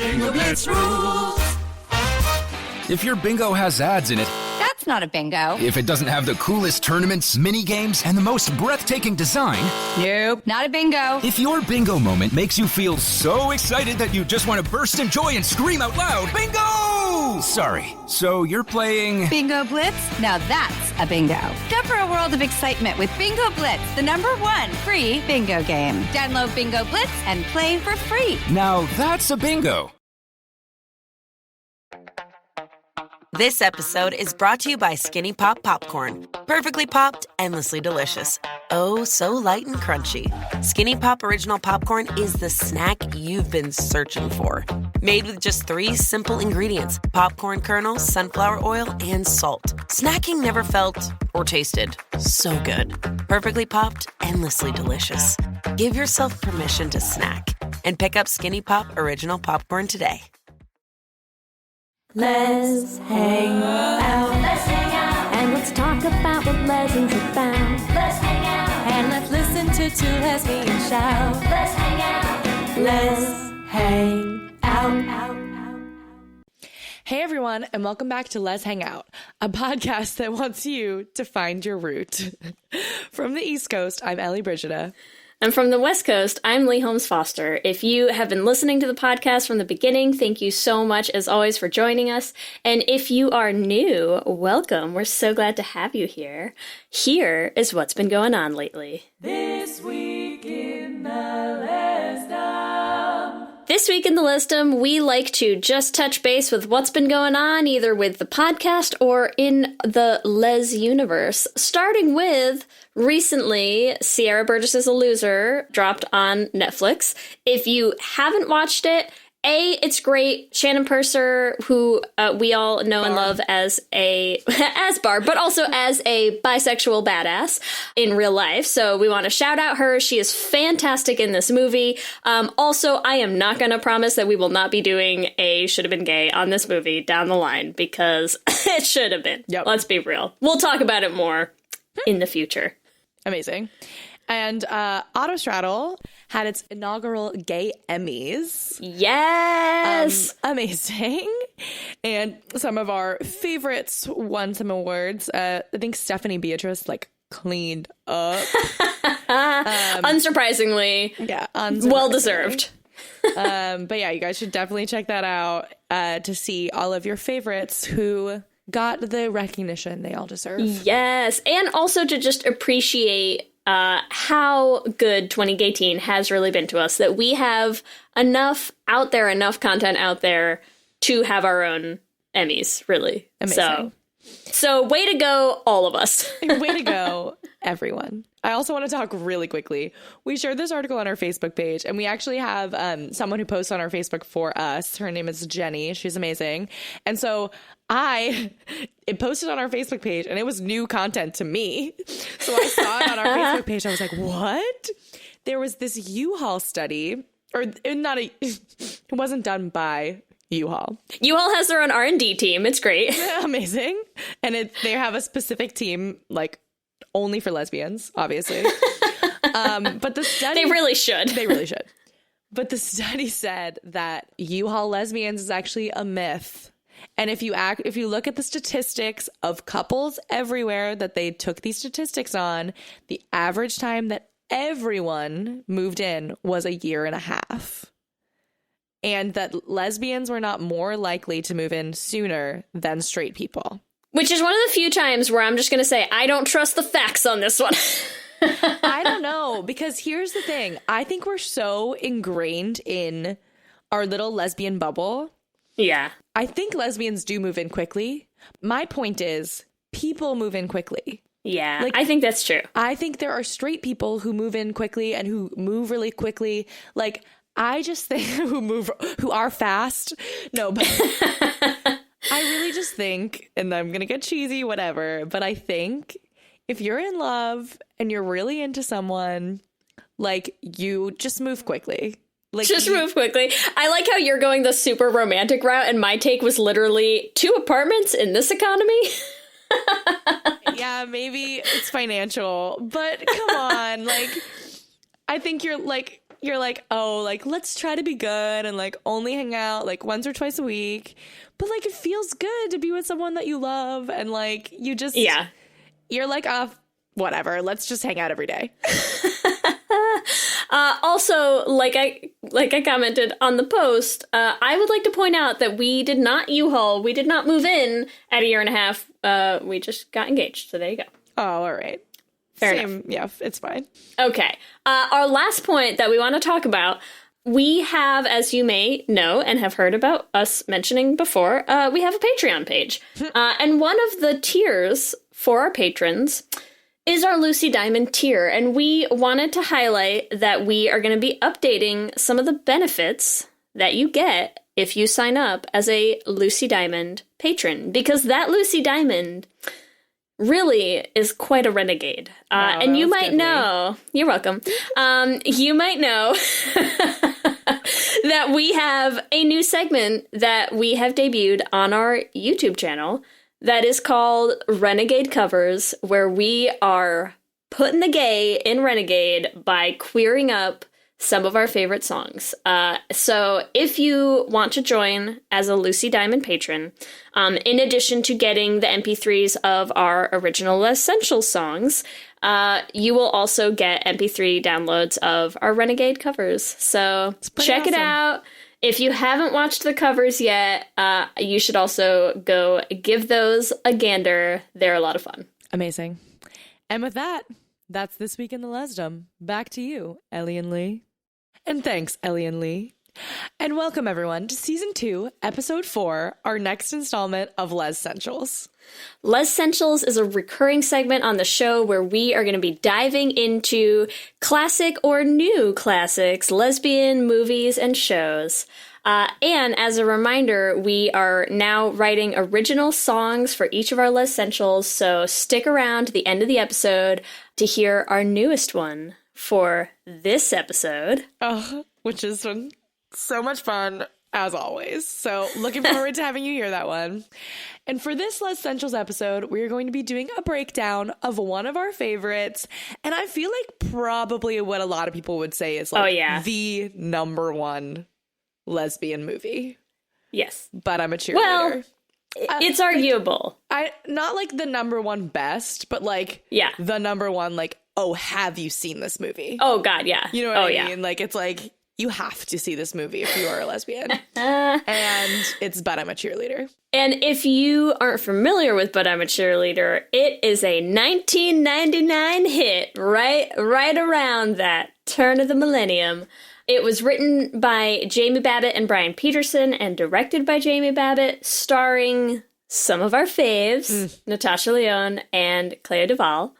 Bingo Blitz rules. If your bingo has ads in it, That's not a bingo. if it doesn't have the coolest tournaments, mini games, and the most breathtaking design, Nope, not a bingo. if your bingo moment makes you feel so excited that you just want to burst in joy and scream out loud, bingo! Sorry, so you're playing... Bingo Blitz? Now that's a bingo. Go for a world of excitement with Bingo Blitz, the #1 free bingo game. Download Bingo Blitz and play for free. Now that's a bingo. This episode is brought to you by Skinny Pop Popcorn. Perfectly popped, endlessly delicious. Oh, so light and crunchy. Skinny Pop Original Popcorn is the snack you've been searching for. Made with just 3 simple ingredients: popcorn kernels, sunflower oil, and salt. Snacking never felt or tasted so good. Perfectly popped, endlessly delicious. Give yourself permission to snack and pick up Skinny Pop Original Popcorn today. Let's hang out. Let's hang out. And let's talk about what lesbians have found. Let's hang out. And let's listen to 2 lesbians shout. Let's hang out. Let's hang out. Hey everyone, and welcome back to Let's Hang Out, a podcast that wants you to find your root. From the East Coast, I'm Ellie Brigida. And from the West Coast, I'm Lee Holmes Foster. If you have been listening to the podcast from the beginning, thank you so much, as always, for joining us. And if you are new, welcome. We're so glad to have you here. Here is what's been going on lately. This week in the Lesdom. This week in the Lisdom, we like to just touch base with what's been going on, either with the podcast or in the Les universe. Starting with, recently, Sierra Burgess is a Loser dropped on Netflix. If you haven't watched it, it's great. Shannon Purser, who we all know and love as as Barb, but also as a bisexual badass in real life. So we want to shout out her. She is fantastic in this movie. Also, I am not going to promise that we will not be doing a Should Have Been Gay on this movie down the line, because it should have been. Yep. Let's be real. We'll talk about it more in the future. Amazing. And Autostraddle had its inaugural Gay Emmys. Yes! Amazing. And some of our favorites won some awards. I think Stephanie Beatrice, cleaned up. Unsurprisingly. Yeah. Well-deserved. But yeah, you guys should definitely check that out to see all of your favorites who got the recognition they all deserve. Yes. And also to just appreciate how good 2018 has really been to us, that we have enough content out there to have our own Emmys, really. Amazing. So way to go, all of us. Way to go, everyone. I also want to talk really quickly. We shared this article on our Facebook page, and we actually have someone who posts on our Facebook for us. Her name is Jenny. She's amazing. And so it posted on our Facebook page, and it was new content to me. So I saw it on our Facebook page. I was like, what? There was this U-Haul study, it wasn't done by U-Haul. U-Haul has their own R&D team. It's great. Amazing. And they have a specific team, only for lesbians, obviously. But the study... They really should. They really should. But the study said that U-Haul lesbians is actually a myth. And if you look at the statistics of couples everywhere that they took these statistics on, the average time that everyone moved in was 1.5 years. And that lesbians were not more likely to move in sooner than straight people. Which is one of the few times where I'm just going to say, I don't trust the facts on this one. I don't know, because here's the thing. I think we're so ingrained in our little lesbian bubble. Yeah. I think lesbians do move in quickly. My point is, people move in quickly. Yeah, I think that's true. I think there are straight people who move in quickly and who move really quickly. I just think who are fast. No, but I really just think, and I'm going to get cheesy, whatever, but I think if you're in love and you're really into someone, you just move quickly. Move quickly. I like how you're going the super romantic route, and my take was literally 2 apartments in this economy. Yeah, maybe it's financial, but come on. I think you're you're like, oh, like, let's try to be good and like only hang out like once or twice a week. But like, it feels good to be with someone that you love. And like, you just, you're like, whatever, let's just hang out every day. Also, like I commented on the post, I would like to point out that we did not U-Haul. We did not move in at a year and a half. We just got engaged. So there you go. Oh, all right. Fair Same. enough. Yeah, it's fine. Okay. Our last point that we want to talk about, we have, as you may know and have heard about us mentioning before, we have a Patreon page. And one of the tiers for our patrons is our Lucy Diamond tier. And we wanted to highlight that we are going to be updating some of the benefits that you get if you sign up as a Lucy Diamond patron. Because that Lucy Diamond really is quite a renegade. And you might know, you're welcome. You might know that we have a new segment that we have debuted on our YouTube channel that is called Renegade Covers, where we are putting the gay in Renegade by queering up some of our favorite songs. So if you want to join as a Lucy Diamond patron, in addition to getting the MP3s of our original Lez-ssentials songs, you will also get MP3 downloads of our Renegade covers. So check it out. If you haven't watched the covers yet, you should also go give those a gander. They're a lot of fun. Amazing. And with that, that's This Week in the Lesdom. Back to you, Ellie and Lee. And thanks, Ellie and Lee. And welcome, everyone, to Season 2, Episode 4, our next installment of Lez-ssentials. Lez-ssentials is a recurring segment on the show where we are going to be diving into classic or new classics, lesbian movies and shows. And as a reminder, we are now writing original songs for each of our Lez-ssentials, so stick around to the end of the episode to hear our newest one for this episode. Oh, which is so much fun, as always. So looking forward to having you hear that one. And for this Lez-ssentials episode, we're going to be doing a breakdown of one of our favorites. And I feel like probably what a lot of people would say is like the number one lesbian movie. Yes. But I'm a cheerleader. Well, it's arguable. Not like the number one best, but like the number one, like, oh, have you seen this movie? Oh, God, yeah. You know what I mean? Like, it's like, you have to see this movie if you are a lesbian. And it's But I'm a Cheerleader. And if you aren't familiar with But I'm a Cheerleader, it is a 1999 hit right around that turn of the millennium. It was written by Jamie Babbitt and Brian Peterson and directed by Jamie Babbitt, starring some of our faves, Natasha Lyonne and Clea Duvall.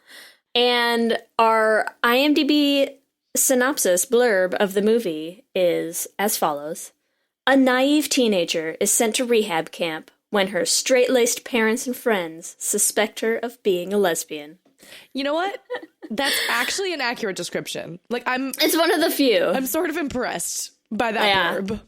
And our IMDb synopsis blurb of the movie is as follows. A naive teenager is sent to rehab camp when her straight-laced parents and friends suspect her of being a lesbian. You know what? That's actually an accurate description. Like, it's one of the few. I'm sort of impressed by that blurb.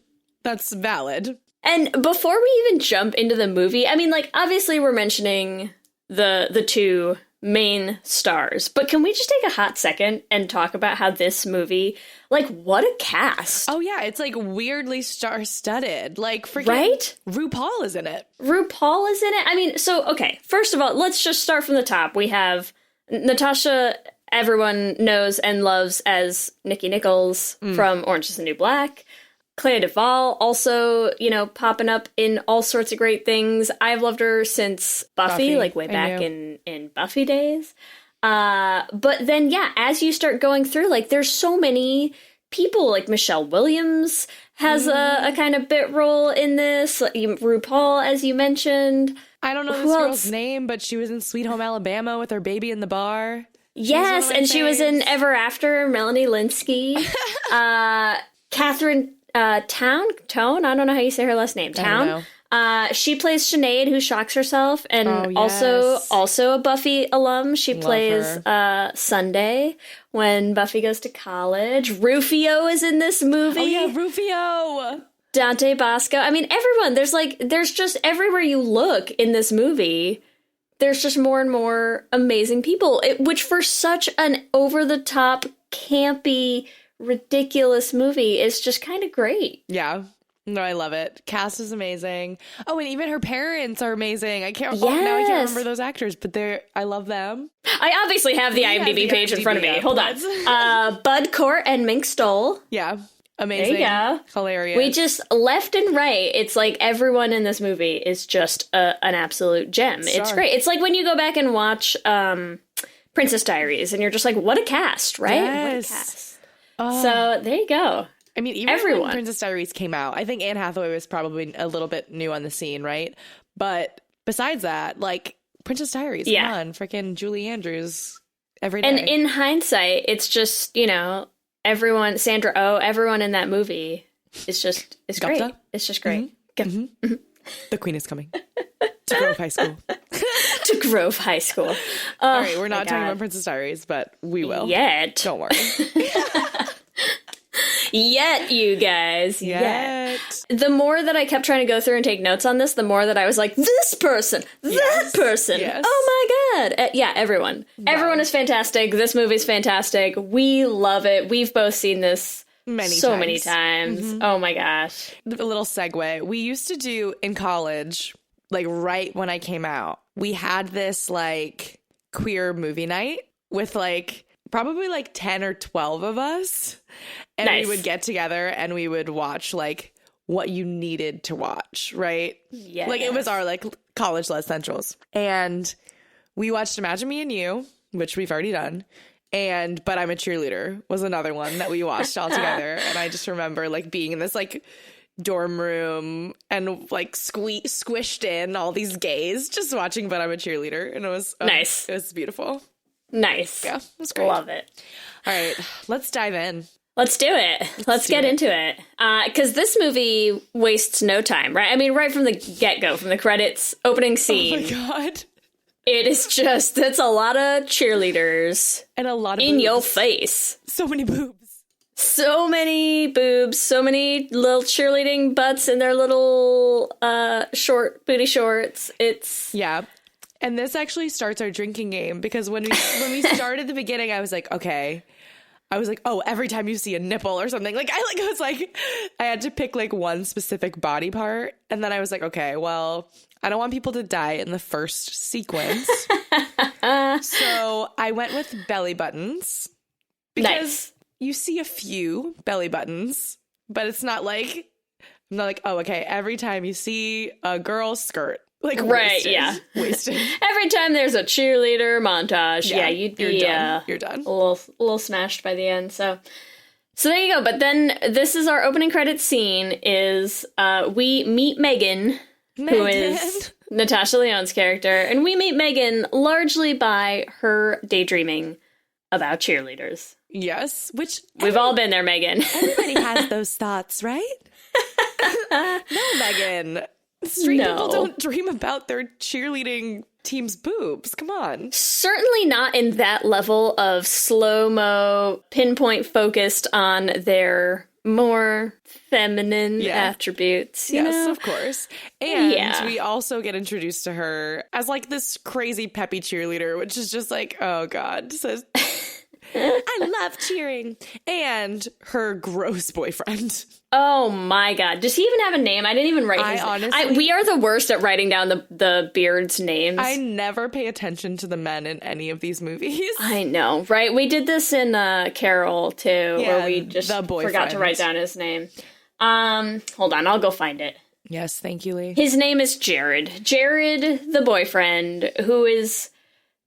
That's valid. And before we even jump into the movie, I mean, like, obviously we're mentioning the two main stars, but can we just take a hot second and talk about how this movie, like, what a cast. Oh yeah, it's like weirdly star-studded. Like, freaking right? RuPaul is in it. RuPaul is in it. I mean, so, okay, first of all, let's just start from the top. We have Natasha, everyone knows and loves as Nikki Nichols from Orange is the New Black. Clea Duvall, also, you know, popping up in all sorts of great things. I've loved her since Buffy, like way back in Buffy days. But then, yeah, as you start going through, like, there's so many people, like Michelle Williams has a kind of bit role in this. Like, RuPaul, as you mentioned. I don't know this girl's name, but she was in Sweet Home Alabama with her baby in the bar. Yes, and she was in Ever After, Melanie Linsky. Catherine Tone, I don't know how you say her last name. Town. She plays Sinead, who shocks herself, and also a Buffy alum. She plays Sunday when Buffy goes to college. Rufio is in this movie. Oh yeah, Rufio. Dante Bosco. I mean, everyone. There's just everywhere you look in this movie, there's just more and more amazing people. Which for such an over the top, campy, ridiculous movie is just kind of great. Yeah. No, I love it. Cast is amazing. Oh, and even her parents are amazing. Now I can't remember those actors, but I love them. I obviously have the IMDb page in front of me. Hold on. Bud Cort and Mink Stoll. Yeah. Amazing. There you go. Hilarious. We just left and right. It's like everyone in this movie is just an absolute gem. It's great. It's like when you go back and watch Princess Diaries and you're just like, what a cast, right? Yes. What a cast. So there you go. I mean, even when Princess Diaries came out, I think Anne Hathaway was probably a little bit new on the scene, right? But besides that, like, Princess Diaries, come on, freaking Julie Andrews every day. And in hindsight, it's just, everyone, Sandra Oh, everyone in that movie is just, it's great. It's just great. Mm-hmm. The Queen is coming to Grove High School. To Grove High School. All right, we're not talking about Princess Diaries, but we will. Yet. Don't worry. Yet, you guys. Yet. The more that I kept trying to go through and take notes on this, the more that I was like, this person, that person. Yes. Oh my God. Yeah, everyone. Wow. Everyone is fantastic. This movie's fantastic. We love it. We've both seen this many times. Mm-hmm. Oh my gosh. A little segue. We used to do in college, like right when I came out, we had this like queer movie night with like probably like 10 or 12 of us. And we would get together and we would watch like what you needed to watch, right? Yeah. Like it was our like college Lez-ssentials. And we watched Imagine Me and You, which we've already done. But I'm a Cheerleader was another one that we watched all together. And I just remember like being in this like dorm room and like squished in all these gays just watching But I'm a Cheerleader. And it was nice. It was beautiful. Nice. Yeah, it was great. Love it. All right, let's dive in. Let's do it. Let's get into it. Because this movie wastes no time, right? I mean, right from the get-go, from the credits, opening scene. Oh my God. It is just, it's a lot of cheerleaders. And a lot of in boobs. your face. So many boobs. So many boobs. So many little cheerleading butts in their little short booty shorts. Yeah. And this actually starts our drinking game because when we started the beginning, I was like, okay. I was like, oh, every time you see a nipple or something, I had to pick like one specific body part. And then I was like, okay, well, I don't want people to die in the first sequence. So I went with belly buttons because you see a few belly buttons, but it's not like, I'm not like, oh, okay, every time you see a girl's skirt. Like wasted. Wasted. Every time there's a cheerleader montage, you'd be you're done. A little smashed by the end. So there you go. But then this is our opening credits scene. Is we meet Megan, who is Natasha Lyonne's character, and we meet Megan largely by her daydreaming about cheerleaders. Yes, which we've all been there, Megan. Everybody has those thoughts, right? No, Megan. Straight people don't dream about their cheerleading team's boobs. Come on. Certainly not in that level of slow-mo, pinpoint focused on their more feminine attributes. Yes, of course. And we also get introduced to her as like this crazy peppy cheerleader, which is just like, oh God. So I love cheering. And her gross boyfriend. Oh my God. Does he even have a name? I didn't even write his name. Honestly, we are the worst at writing down the beards' names. I never pay attention to the men in any of these movies. I know, right? We did this in Carol, too, where we just forgot to write down his name. Hold on, I'll go find it. Yes, thank you, Lee. His name is Jared. Jared, the boyfriend, who is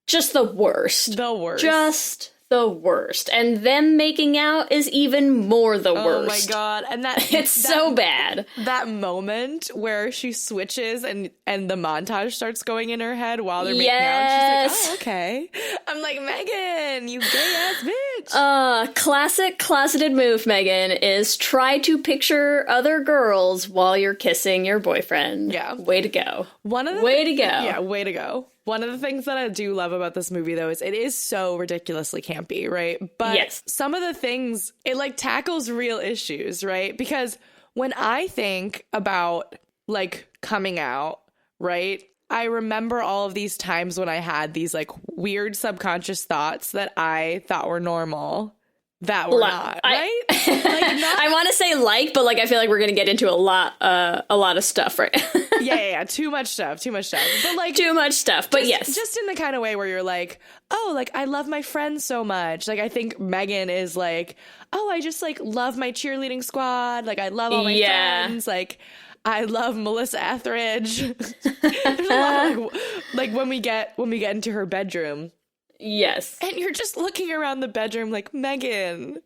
just the worst. The worst. Just the worst. And them making out is even more the worst. Oh my God. And it's so bad. That moment where she switches and the montage starts going in her head while they're making out. She's like, oh, okay. I'm like, Megan, you gay ass bitch. Classic closeted move, Megan, is try to picture other girls while you're kissing your boyfriend. Yeah. Way to go. Way to go. One of the things that I do love about this movie, though, is it is so ridiculously campy, right? But some of the things, it like tackles real issues, right? Because when I think about like coming out, right? I remember all of these times when I had these like weird subconscious thoughts that I thought were normal. that we're not, right? I want to say but like I feel like we're gonna get into a lot of stuff, right? yeah, too much stuff, but like too much stuff, but yes, just in the kind of way where you're like, oh, like I love my friends so much. Like I think Megan is like, oh, I just like love my cheerleading squad. Like I love all my friends. Like I love Melissa Etheridge. There's a lot of like when we get into her bedroom. Yes. And you're just looking around the bedroom like, Megan,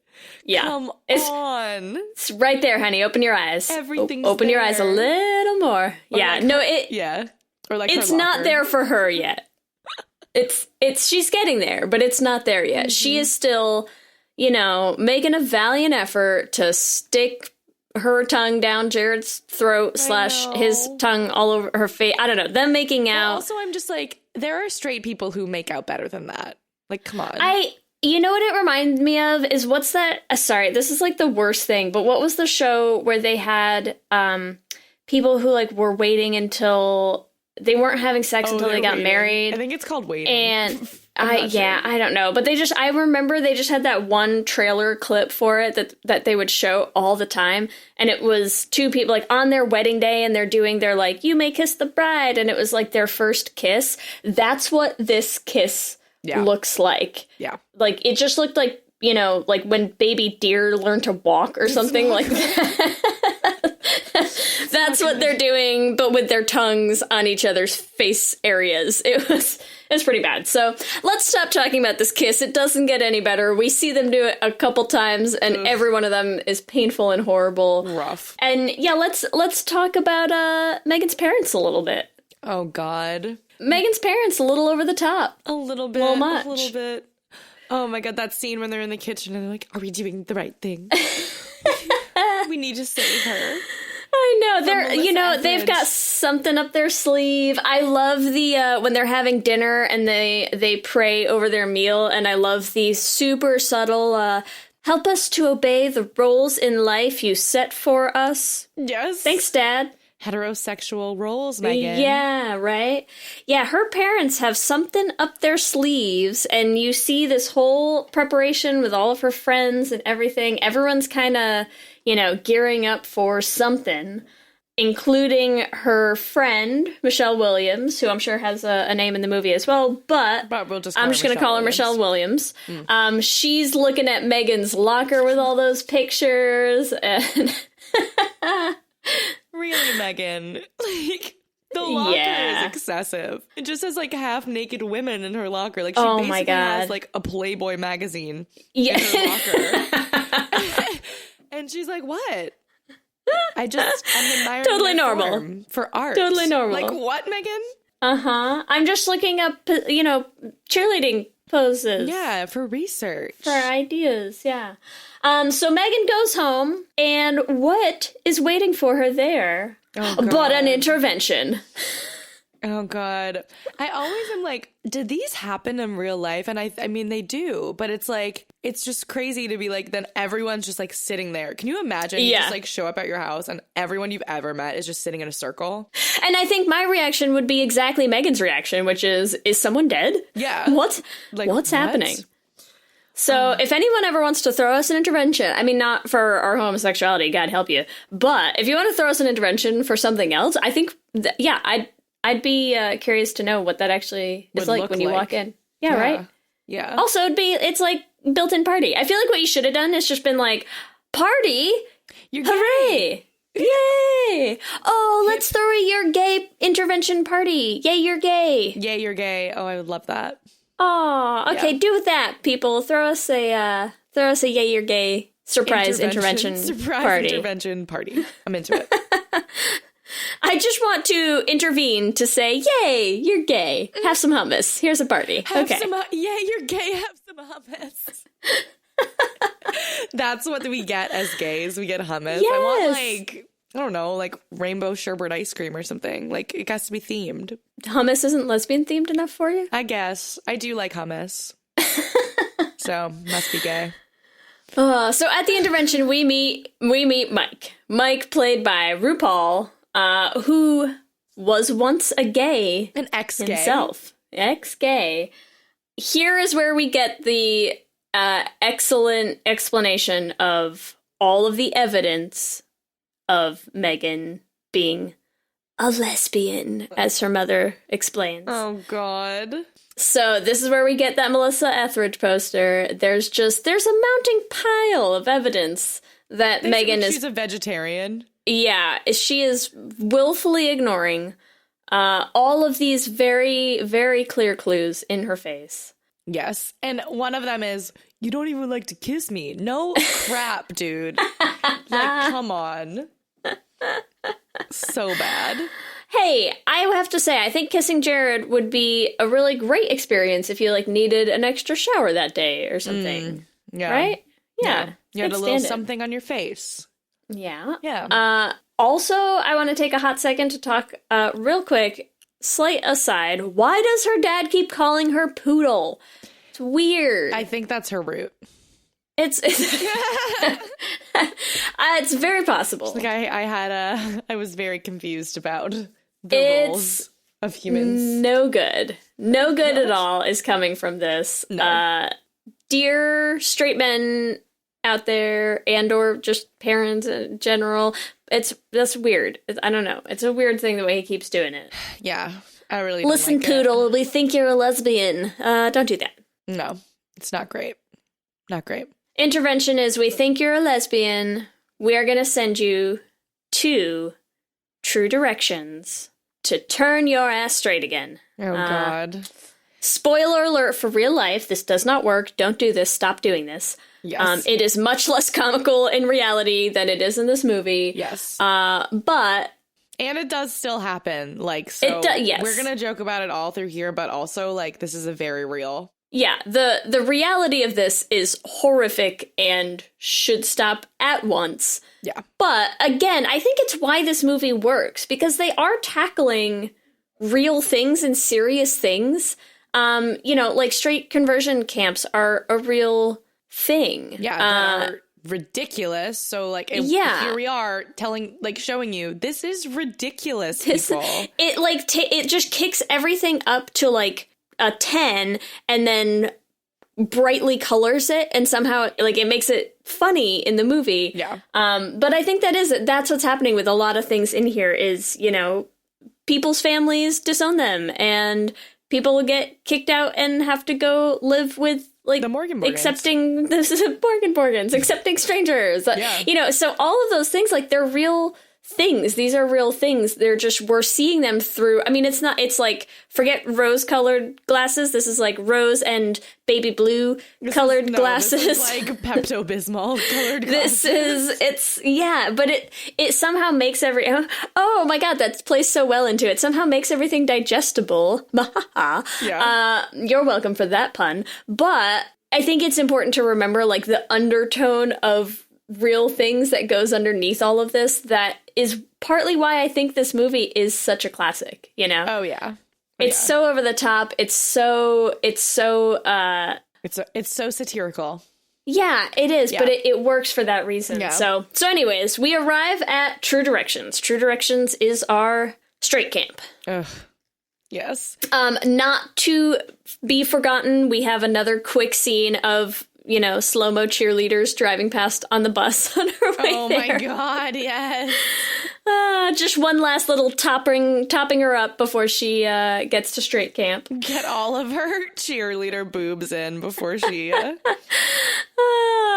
come on. It's right there, honey. Open your eyes. Everything's Open there. your eyes a little more. Or yeah. like No, Or like it's her not locker. there for her yet. She's getting there, but it's not there yet. Mm-hmm. She is still, making a valiant effort to stick her tongue down Jared's throat / his tongue all over her face. I don't know. Them making out. Also, I'm just like, there are straight people who make out better than that. Like, come on. You know what it reminds me of is what's that? Sorry, this is like the worst thing, but what was the show where they had people who like were waiting until they weren't having sex until they got married? I think it's called Waiting. And I don't know, but I remember they just had that one trailer clip for it that they would show all the time, and it was two people like on their wedding day, and they're doing their like you may kiss the bride, and it was like their first kiss. That's what this kiss looks like. Yeah, like it just looked like like when baby deer learn to walk or something like that. That's what they're doing, but with their tongues on each other's face areas. It was pretty bad. So let's stop talking about this kiss. It doesn't get any better. We see them do it a couple times, and every one of them is painful and horrible. Rough. And yeah, let's talk about Megan's parents a little bit. Oh, God. Megan's parents, a little over the top. A little bit. A much. A little bit. Oh, my God. That scene when they're in the kitchen and they're like, are we doing the right thing? We need to save her. I know they've got something up their sleeve. I love the when they're having dinner and they pray over their meal, and I love the super subtle help us to obey the roles in life you set for us. Yes. Thanks, Dad. Heterosexual roles, Megan. Yeah, right? Yeah, her parents have something up their sleeves, and you see this whole preparation with all of her friends and everything. Everyone's kind of, gearing up for something, including her friend, Michelle Williams, who I'm sure has a name in the movie as well, but we'll just I'm just going to call her Michelle Williams. She's looking at Megan's locker with all those pictures, and... Really, Megan? Like, the locker is excessive. It just has, like, half-naked women in her locker. Like, she basically has, like, a Playboy magazine in her locker. And she's like, what? I'm admiring totally normal. For art. Totally normal. Like, what, Megan? Uh-huh. I'm just looking up, cheerleading poses. Yeah, for research. For ideas, yeah. So Megan goes home, and what is waiting for her there? But an intervention. Oh, God. I always am like, did these happen in real life? And I mean, they do, but it's like, it's just crazy to be like, then everyone's just like sitting there. Can you imagine you just like show up at your house and everyone you've ever met is just sitting in a circle? And I think my reaction would be exactly Megan's reaction, which is someone dead? Yeah. What's happening? So if anyone ever wants to throw us an intervention, I mean, not for our homosexuality, God help you, but if you want to throw us an intervention for something else, I think, I'd be curious to know what that actually is like when you walk in. Yeah, right? Yeah. Also, it's like built-in party. I feel like what you should have done is just been like, party? You're hooray! Gay. Yay! Oh, let's throw your gay intervention party. Yay, you're gay. Yay, you're gay. Oh, I would love that. Oh, okay. Do that, people. Throw us a yay, you're gay surprise intervention party. I'm into it. I just want to intervene to say, yay, you're gay. Have some hummus. Here's a party. Yay, you're gay. Have some hummus. That's what we get as gays. We get hummus. Yes. I want I don't know, like rainbow sherbet ice cream or something. Like, it has to be themed. Hummus isn't lesbian themed enough for you? I guess. I do like hummus. So, must be gay. So at the intervention, we meet Mike. Mike, played by RuPaul, who was once a gay. An ex-gay. Himself. Ex-gay. Here is where we get the excellent explanation of all of the evidence of Megan being a lesbian, as her mother explains. Oh, God. So this is where we get that Melissa Etheridge poster. There's a mounting pile of evidence that Megan is... She's a vegetarian. Yeah, she is willfully ignoring all of these very, very clear clues in her face. Yes. And one of them is, you don't even like to kiss me. No crap, dude. Like, come on. So bad. Hey, I have to say, I think kissing Jared would be a really great experience if you, like, needed an extra shower that day or something. Yeah. Right? Yeah. You had a little Stand it. something on your face. Yeah. Yeah. Also, I want to take a hot second to talk real quick, slight aside. Why does her dad keep calling her Poodle? It's weird. I think that's her root. It's it's very possible. Like I was very confused about the roles of humans. No good. No good at all is coming from this. No. Dear straight men out there and or just parents in general, that's weird. I don't know. It's a weird thing the way he keeps doing it. Yeah, I really don't Listen, like Poodle, it. we think you're a lesbian. Don't do that. No, it's not great. Not great. Intervention is, we think you're a lesbian. We are going to send you to True Directions to turn your ass straight again. Oh, God. Spoiler alert for real life. This does not work. Don't do this. Stop doing this. Yes. It is much less comical in reality than it is in this movie. Yes. But... And it does still happen. Like, so yes. We're going to joke about it all through here, but also, like, this is a very real. Yeah, the reality of this is horrific and should stop at once. Yeah. But again, I think it's why this movie works, because they are tackling real things and serious things. Like straight conversion camps are a real thing. Yeah, that are ridiculous. So, like, here we are showing you this is ridiculous, people. It just kicks everything up to like a 10 and then brightly colors it, and somehow like it makes it funny in the movie. Yeah. But I think that's what's happening with a lot of things in here is, people's families disown them and people get kicked out and have to go live with like the Morgan Morgans. Accepting accepting strangers. Yeah. So all of those things, like, they're real things. These are real things. We're seeing them through. I mean, it's like, forget rose-colored glasses. This is like rose and baby blue colored glasses. This is like Pepto-Bismol colored glasses. But it somehow makes oh my God, that plays so well into it. Somehow makes everything digestible. Yeah. You're welcome for that pun. But I think it's important to remember, like, the undertone of real things that goes underneath all of this that is partly why I think this movie is such a classic, Oh, yeah. It's so over the top. It's so satirical. Yeah, it is, Yeah. but it works for that reason. Yeah. So anyways, we arrive at True Directions. True Directions is our straight camp. Ugh. Yes. Not to be forgotten, we have another quick scene of slow-mo cheerleaders driving past on the bus on her way Oh, there. my God, yes. Just one last little topping her up before she gets to straight camp. Get all of her cheerleader boobs in before she...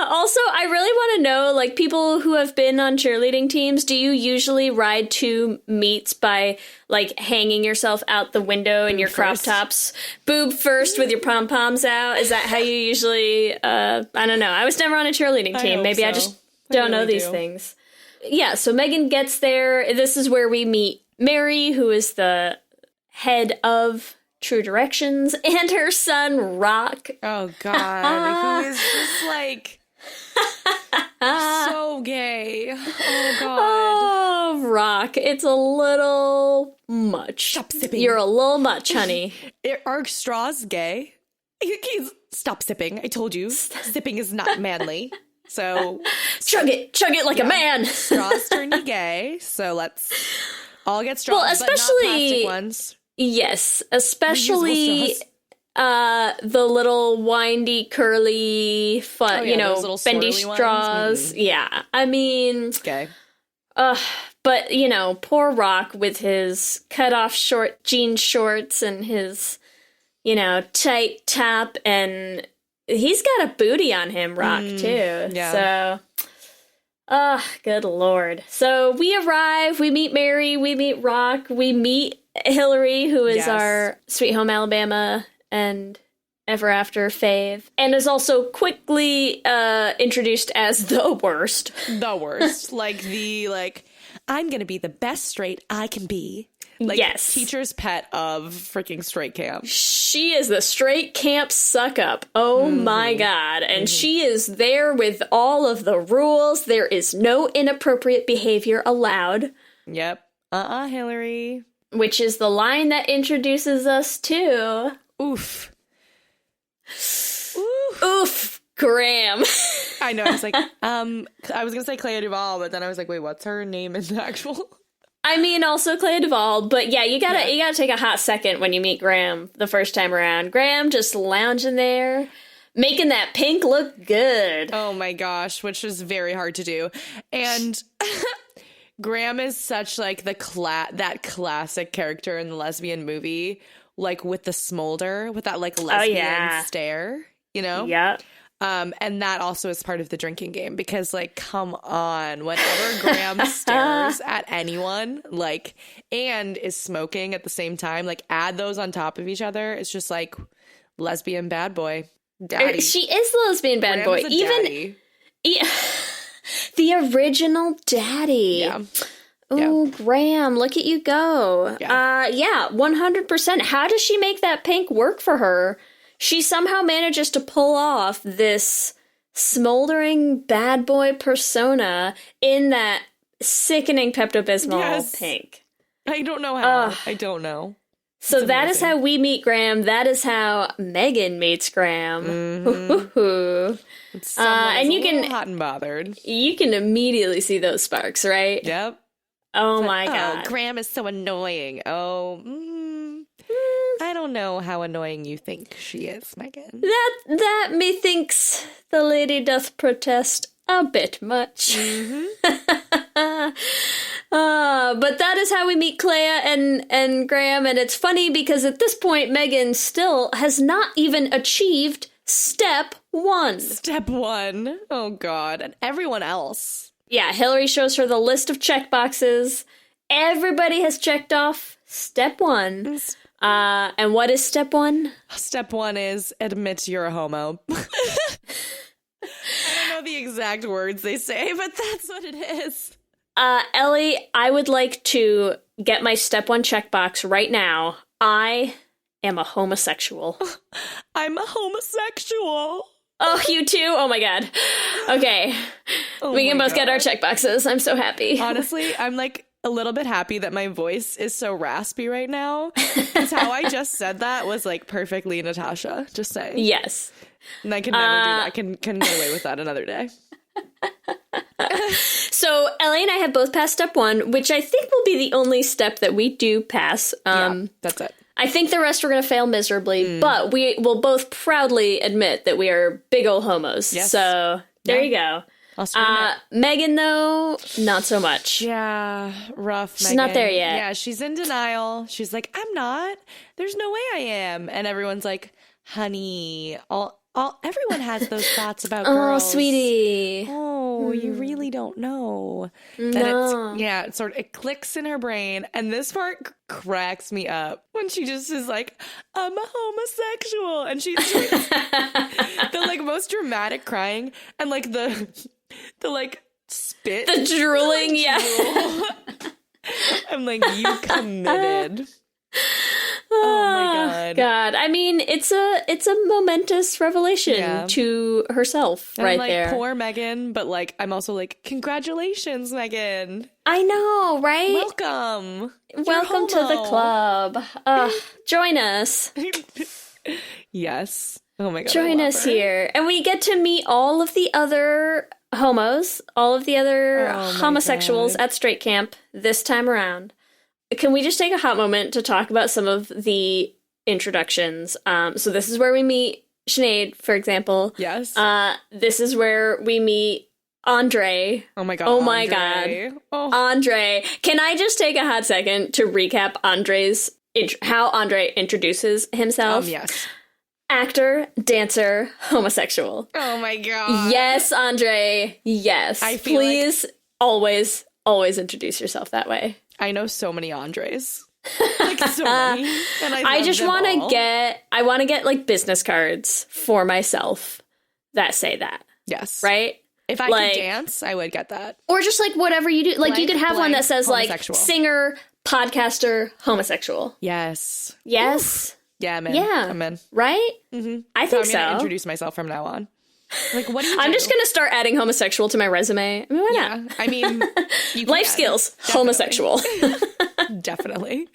Also, I really want to know, like, people who have been on cheerleading teams, do you usually ride to meets by, like, hanging yourself out the window in your crop tops? Boob first with your pom-poms out? Is that how you usually, I don't know. I was never on a cheerleading team. Maybe I just don't know these things. Yeah, so Megan gets there. This is where we meet Mary, who is the head of True Directions, and her son, Rock. Oh, God. Who is just, like... so gay. Oh, God. Oh, Rock. It's a little much. Stop sipping. You're a little much, honey. Are straws gay? Stop sipping. I told you. Sipping is not manly. So... Chug it like a man. Straws turn you gay. So let's all get straws, Well, but not especially... plastic ones. Yes, especially... The little windy, curly, fun, those little bendy swirly straws. ones? Yeah. I mean, Okay. but, poor Rock with his cut-off jean shorts and his, tight top, and he's got a booty on him, Rock, too. Yeah. So, good Lord. So we arrive, we meet Mary, we meet Rock, we meet Hillary, who is our Sweet Home Alabama and Ever After fave, and is also quickly introduced as the worst. The worst. I'm gonna be the best straight I can be. Yes. Teacher's pet of freaking straight camp. She is the straight camp suck-up. Oh my God. And she is there with all of the rules. There is no inappropriate behavior allowed. Yep. Hillary. Which is the line that introduces us to... Oof. Oof, Graham. I know. I was like, I was gonna say Clea Duvall, but then I was like, wait, what's her name in the actual? I mean, also Clea Duvall, but yeah, you gotta take a hot second when you meet Graham the first time around. Graham just lounging there, making that pink look good. Oh my gosh, which is very hard to do. And Graham is such like that classic character in the lesbian movie, like with the smolder, with that like lesbian stare, Yeah. And that also is part of the drinking game because, like, come on, whenever Graham stares at anyone, like, and is smoking at the same time, like, add those on top of each other. It's just like lesbian bad boy, daddy. She is the lesbian bad boy. Daddy. The original daddy. Yeah. Oh, Graham, look at you go. Yeah. 100%. How does she make that pink work for her? She somehow manages to pull off this smoldering bad boy persona in that sickening Pepto-Bismol pink. I don't know how. I don't know. So that is how we meet Graham. That is how Megan meets Graham. Mm-hmm. And you can hot and bothered. You can immediately see those sparks, right? Yep. Oh my God. Graham is so annoying. I don't know how annoying you think she is, Megan. That methinks the lady doth protest a bit much. Mm-hmm. But that is how we meet Clea and Graham, and it's funny because at this point Megan still has not even achieved step 1. Step 1. Oh God. And everyone else. Yeah, Hillary shows her the list of checkboxes. Everybody has checked off step 1. And what is step 1? Step 1 is admit you're a homo. I don't know the exact words they say, but that's what it is. Ellie, I would like to get my step 1 checkbox right now. I am a homosexual. I'm a homosexual. Oh, you too? Oh my God. Okay. We can both get our checkboxes. I'm so happy. Honestly, I'm like a little bit happy that my voice is so raspy right now. Because how I just said that was like perfectly Natasha. Just saying. Yes. And I can never do that. I can get away with that another day. So Ellie and I have both passed step 1, which I think will be the only step that we do pass. Yeah, that's it. I think the rest are going to fail miserably, but we will both proudly admit that we are big ol' homos. Yes. So there you go. Megan, though, not so much. Yeah, rough. She's not there yet. Yeah, she's in denial. She's like, I'm not. There's no way I am. And everyone's like, honey, everyone has those thoughts about girls. Oh, sweetie. Oh, you really don't know. No. And it clicks in her brain. And this part cracks me up when she just is like, I'm a homosexual. And she's the like most dramatic crying and like the like spit. The drooling, yeah. I'm like, you committed. Oh my God. I mean, it's a momentous revelation to herself and right I'm like, there. Poor Megan, but like I'm also like, congratulations, Megan. I know, right? Welcome. Welcome to the club. Join us. Yes. Oh my God. Join us here. And we get to meet all of the other homos, all of the other homosexuals at straight camp this time around. Can we just take a hot moment to talk about some of the introductions. So this is where we meet Sinead, for example. Yes. This is where we meet Andre. Oh my god. Oh my Andre. god. Oh. Andre. Can I just take a hot second to recap how Andre introduces himself? Yes. Actor, dancer, homosexual. Oh my god. Yes, Andre. Yes. I feel Please always introduce yourself that way. I know so many Andres. Like so many. And I love just them want all. to get like business cards for myself that say that. Yes. Right? If I Like- could dance, I would get that. Or just like whatever you do. Like you Blank, could have one blank, that says like homosexual. singer, podcaster, homosexual. Yes. Yes. Yeah, I'm in. Yeah. I'm in. Right? Mm-hmm. I So think I'm going to so. introduce myself from now on. Like, what do you I'm do? just going to start adding homosexual to my resume. I mean, why Yeah. not? I mean, you Life can. skills, Definitely. homosexual. Definitely.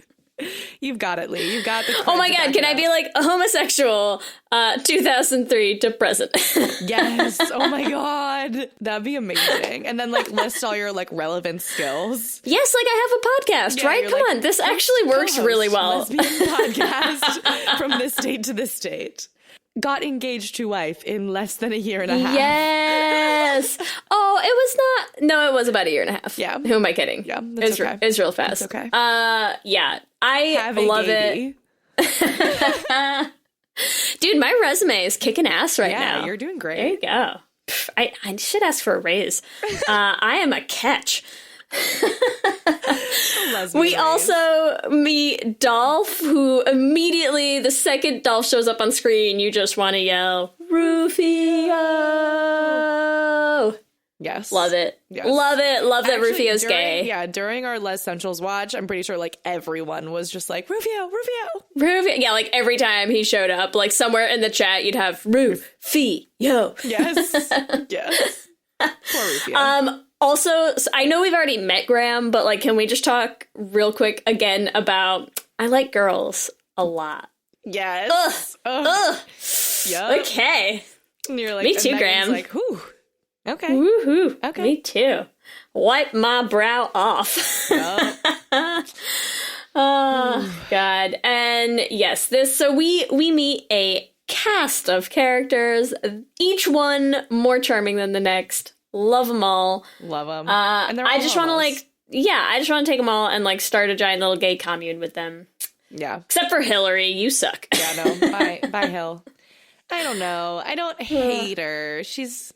You've got it, Lee. You've got the Oh my cards to God, back can it I up. be like a homosexual 2003 to present? Yes. Oh my God. That'd be amazing. And then like list all your like relevant skills. Yes, like I have a podcast, Yeah, right? you're Come like, on, this actually works Co-host, really well. Lesbian podcast from this state to this state. Got engaged to wife in less than a year and a half. Yes. Oh, it was not. No, it was about a year and a half. Yeah. Who am I kidding? Yeah, that's okay. It was real fast. That's okay. Yeah. I Have a love baby. it. Dude, my resume is kicking ass right now. Yeah, you're doing There great. you go. Pff, I should ask for a raise. I am a catch. Lesbian We race. also meet Dolph, who immediately, the second Dolph shows up on screen, you just want to yell, Rufio! Yes. Love it. Yes. Love it. Love that Actually, Rufio's during- gay. Yeah, during our Lez-ssentials watch, I'm pretty sure like everyone was just like, Rufio. Rufio. Yeah, like every time he showed up, like somewhere in the chat, you'd have Rufio. Yes. Yes. Poor Rufio. Also, I know we've already met Graham, but like, can we just talk real quick again about I like girls a lot. Yes. Ugh. Yup. Okay. And you're like, Me and too, Megan's Graham. like, whew. Okay. Woohoo. Okay. Me too. Wipe my brow off. Yup. Oh, God. And yes, so we meet a cast of characters, each one more charming than the next. Love them all. Love them. I just want to I just want to take them all and like start a giant little gay commune with them. Yeah. Except for Hillary, you suck. Yeah, no. Bye, Hill. I don't know. I don't hate her. She's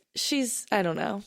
I don't know.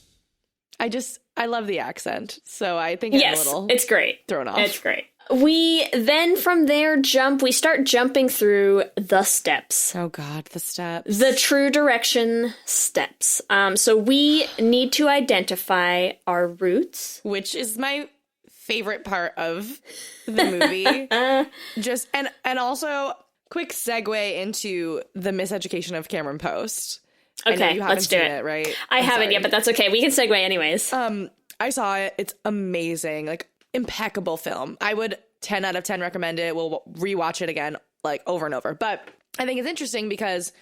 I love the accent. So I think I'm a little it's great. thrown off. It's great. We then from there we start jumping through the steps. Oh God, the steps. The true direction steps. So we need to identify our roots. Which is my favorite part of the movie. Just and also quick segue into the miseducation of Cameron Post. I know Okay, you haven't let's do seen it. right? I I'm haven't sorry. yet, but that's okay. We can segue anyways. I saw it. It's amazing. Like impeccable film. I would 10 out of 10 recommend it. We'll rewatch it again like over and over. But I think it's interesting because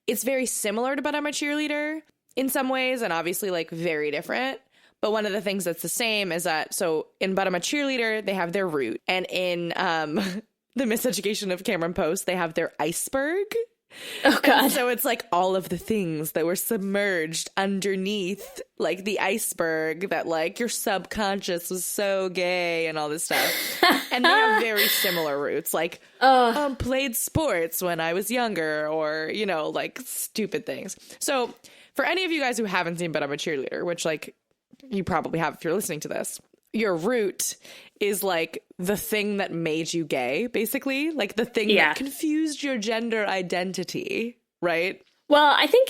it's very similar to But I'm a Cheerleader in some ways and obviously like very different. But one of the things that's the same is that so in But I'm a Cheerleader, they have their root. And in The Miseducation of Cameron Post, they have their iceberg. Oh God. And so it's like all of the things that were submerged underneath like the iceberg that like your subconscious was so gay and all this stuff. And they have very similar roots, like played sports when I was younger or, you know, like stupid things. So for any of you guys who haven't seen But I'm a Cheerleader, which like you probably have if you're listening to this, your root is like the thing that made you gay, basically, like the thing that confused your gender identity, right? Well, I think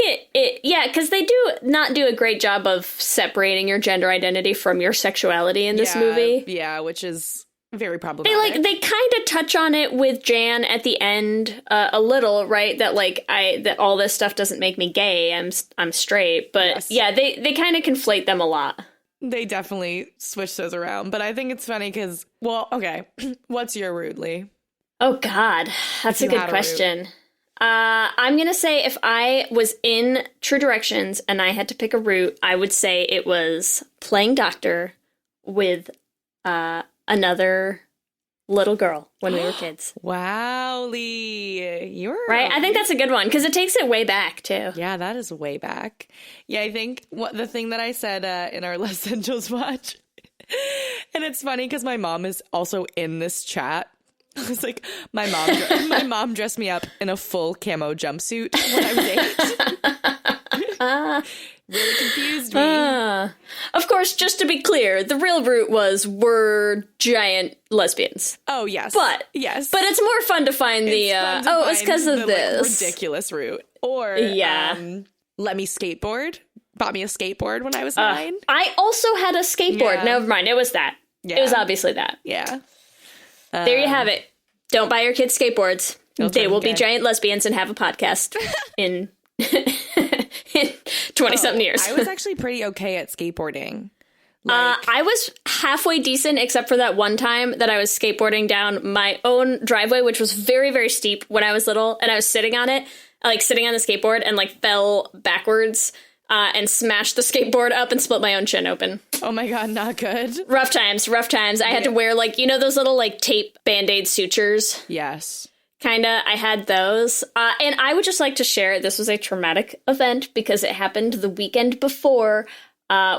because they do not do a great job of separating your gender identity from your sexuality in this movie. Yeah, which is very problematic. They kind of touch on it with Jan at the end a little, right? That like that all this stuff doesn't make me gay. I'm straight, but they kind of conflate them a lot. They definitely switch those around, but I think it's funny because, well, okay, what's your root, Lee? Oh God, that's a good question. I'm gonna say if I was in True Directions and I had to pick a route, I would say it was playing doctor with another little girl when we were kids. Wow, Lee. You're Right? I think that's a good one because it takes it way back, too. Yeah, that is way back. Yeah, I think the thing that I said in our Lez-ssentials watch, and it's funny because my mom is also in this chat. I was like, my mom dressed me up in a full camo jumpsuit when I was 8. Really confused me. Of course, just to be clear, the real root was we're giant lesbians. Oh, yes. Yes. But it's more fun to find it was because of this. Ridiculous route. Or, let me skateboard. Bought me a skateboard when I was 9. I also had a skateboard. Yeah. Never mind. It was that. Yeah. It was obviously that. Yeah. There you have it. Don't buy your kids skateboards. They will be giant lesbians and have a podcast in 20-something years. I was actually pretty okay at skateboarding. I was halfway decent, except for that one time that I was skateboarding down my own driveway, which was very, very steep when I was little, and I was sitting on it, like sitting on the skateboard, and like fell backwards and smashed the skateboard up and split my own chin open. Oh my God, not good. Rough times. I had to wear like, those little like tape Band-Aid sutures? Yes. Kinda. I had those. And I would just like to share, this was a traumatic event because it happened the weekend before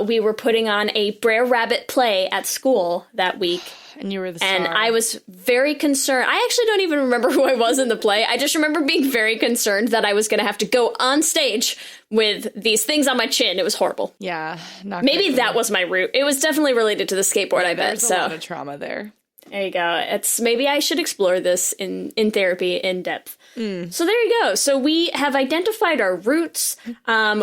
we were putting on a Brer Rabbit play at school that week. And you were the star. And I was very concerned. I actually don't even remember who I was in the play. I just remember being very concerned that I was going to have to go on stage with these things on my chin. It was horrible. Yeah. Maybe that was my root. It was definitely related to the skateboard, I bet. There's a lot of trauma there. There you go. Maybe I should explore this in therapy in depth. So there you go. So we have identified our roots.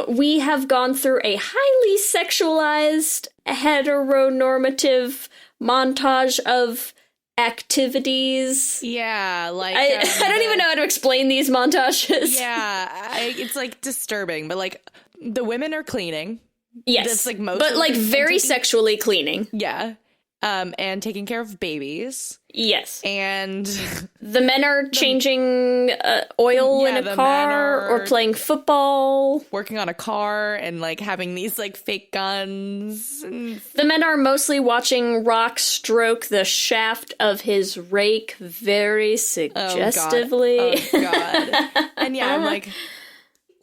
We have gone through a highly sexualized, heteronormative montage of activities. Yeah, like I don't even know how to explain these montages. Yeah, it's like disturbing, but like the women are cleaning. Yes, that's like most, but like very sexually cleaning. Yeah, and taking care of babies. Yes, and the men are changing oil in a car or playing football, working on a car, and like having these like fake guns. The men are mostly watching Rock stroke the shaft of his rake very suggestively. Oh God. And yeah, I'm like,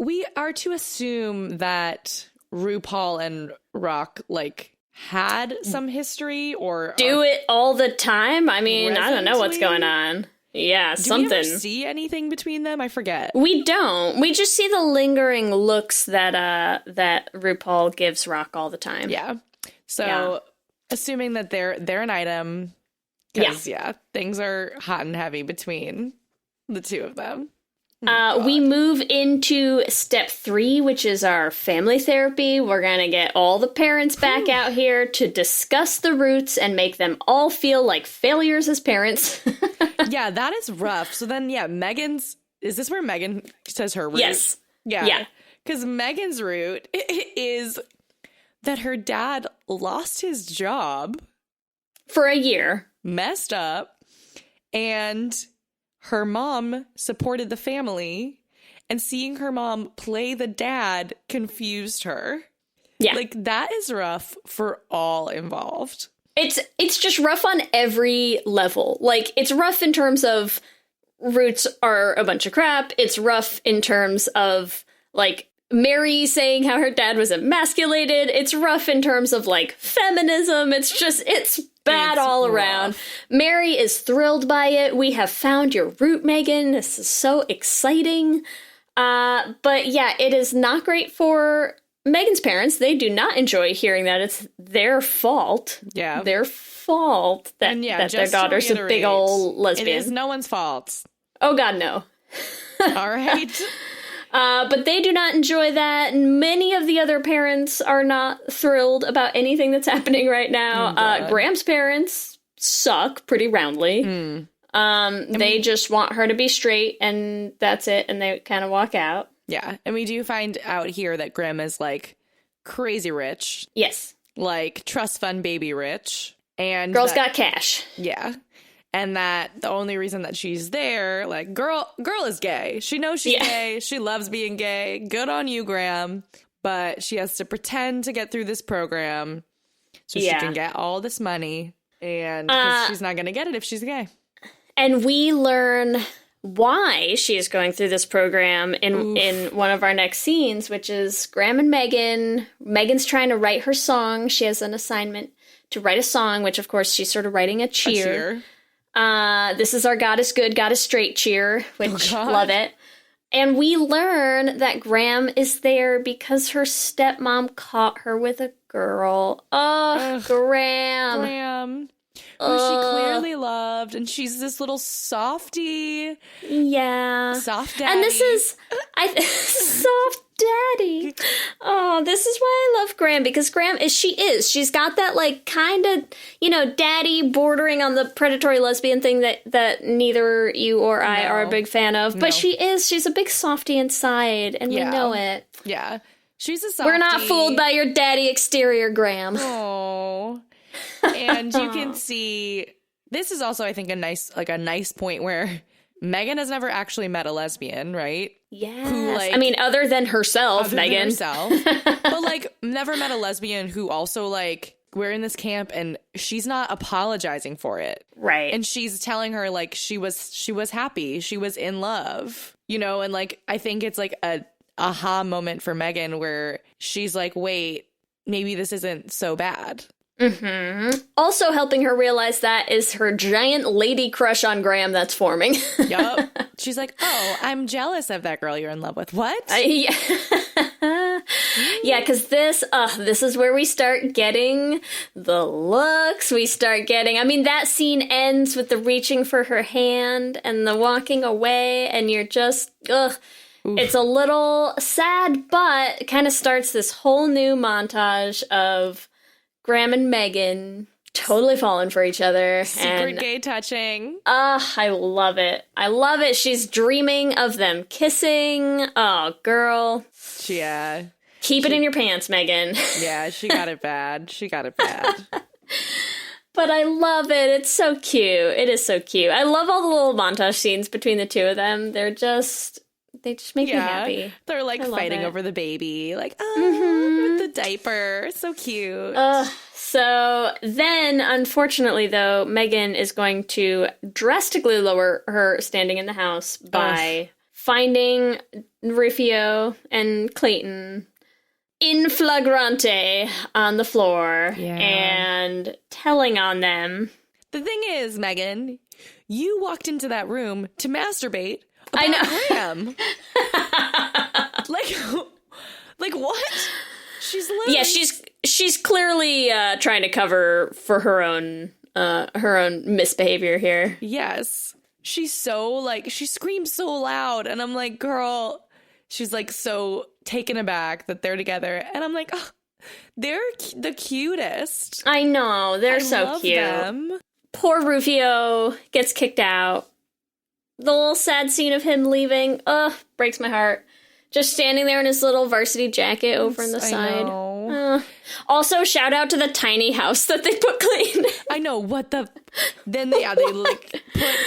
we are to assume that RuPaul and Rock like had some history or do it all the time. I mean, I don't know what's going on. Yeah, something. Do we ever see anything between them? I forget. We don't. We just see the lingering looks that that RuPaul gives Rock all the time. Yeah. So assuming that they're an item, because things are hot and heavy between the two of them. We move into step 3, which is our family therapy. We're going to get all the parents back out here to discuss the roots and make them all feel like failures as parents. Yeah, that is rough. So then, Megan's... Is this where Megan says her root? Yes. Yeah. Because Megan's root is that her dad lost his job. For a year. Messed up. And... her mom supported the family, and seeing her mom play the dad confused her. Yeah. Like, that is rough for all involved. It's just rough on every level. Like, it's rough in terms of roots are a bunch of crap. It's rough in terms of, like, Mary saying how her dad was emasculated. It's rough in terms of, like, feminism. It's bad all around. Mary is thrilled by it. We have found your root, Megan. This is so exciting. But yeah, it is not great for Megan's parents. They do not enjoy hearing that it's their fault. Yeah. Their fault that their daughter's a big old lesbian. It is no one's fault. Oh, God, no. All right. But they do not enjoy that. Many of the other parents are not thrilled about anything that's happening right now. Graham's parents suck pretty roundly. They just want her to be straight, and that's it, and they kind of walk out. Yeah, and we do find out here that Graham is, like, crazy rich. Yes. Like, trust fund baby rich. And Girl's got cash. Yeah. And that the only reason that she's there, like, girl is gay. She knows she's gay. She loves being gay. Good on you, Graham. But she has to pretend to get through this program so she can get all this money. And 'cause she's not going to get it if she's gay. And we learn why she is going through this program in one of our next scenes, which is Graham and Megan. Megan's trying to write her song. She has an assignment to write a song, which, of course, she's sort of writing a cheer. This is our God is Good, God is Straight cheer, which love it. And we learn that Graham is there because her stepmom caught her with a girl. Oh, Graham. Who she clearly loved, and she's this little softie. Yeah. Soft daddy. And this is soft daddy. Oh, this is why I love Graham, because Graham she's got that like kind of, daddy bordering on the predatory lesbian thing that neither you or I are a big fan of. But she's a big softie inside, and we know it. Yeah. She's a softie. We're not fooled by your daddy exterior, Graham. Oh. And you can see, this is also, I think, a nice point where Megan has never actually met a lesbian, right? Yes. Who, I mean, other than herself, Megan. But, never met a lesbian who also, we're in this camp and she's not apologizing for it. Right. And she's telling her, she was happy. She was in love, and, I think it's, a aha moment for Megan where she's like, wait, maybe this isn't so bad. Mm-hmm. Also helping her realize that is her giant lady crush on Graham that's forming. Yup. She's like, oh, I'm jealous of that girl you're in love with. What? Yeah, because this is where we start getting the looks. We start getting, that scene ends with the reaching for her hand and the walking away, and you're just, It's a little sad, but kind of starts this whole new montage of Graham and Megan totally falling for each other. Secret gay touching. I love it. I love it. She's dreaming of them kissing. Oh, girl. Yeah. Keep it in your pants, Megan. Yeah, she got it bad. But I love it. It's so cute. It is so cute. I love all the little montage scenes between the two of them. They just make me happy. They're fighting over the baby. With the diaper. So cute. So then, unfortunately, though, Megan is going to drastically lower her standing in the house by finding Rufio and Clayton in flagrante on the floor and telling on them. The thing is, Megan, you walked into that room to masturbate. I know. Graham. What? She's literally... Yeah, she's clearly trying to cover for her own misbehavior here. Yes. She's so, she screams so loud, and I'm like, girl, she's, so taken aback that they're together, and I'm like, oh, they're the cutest. I know, they're so love cute. Them. Poor Rufio gets kicked out. The little sad scene of him leaving, breaks my heart. Just standing there in his little varsity jacket over in the side. Also, shout out to the tiny house that they put Clayton in. I know, Then they put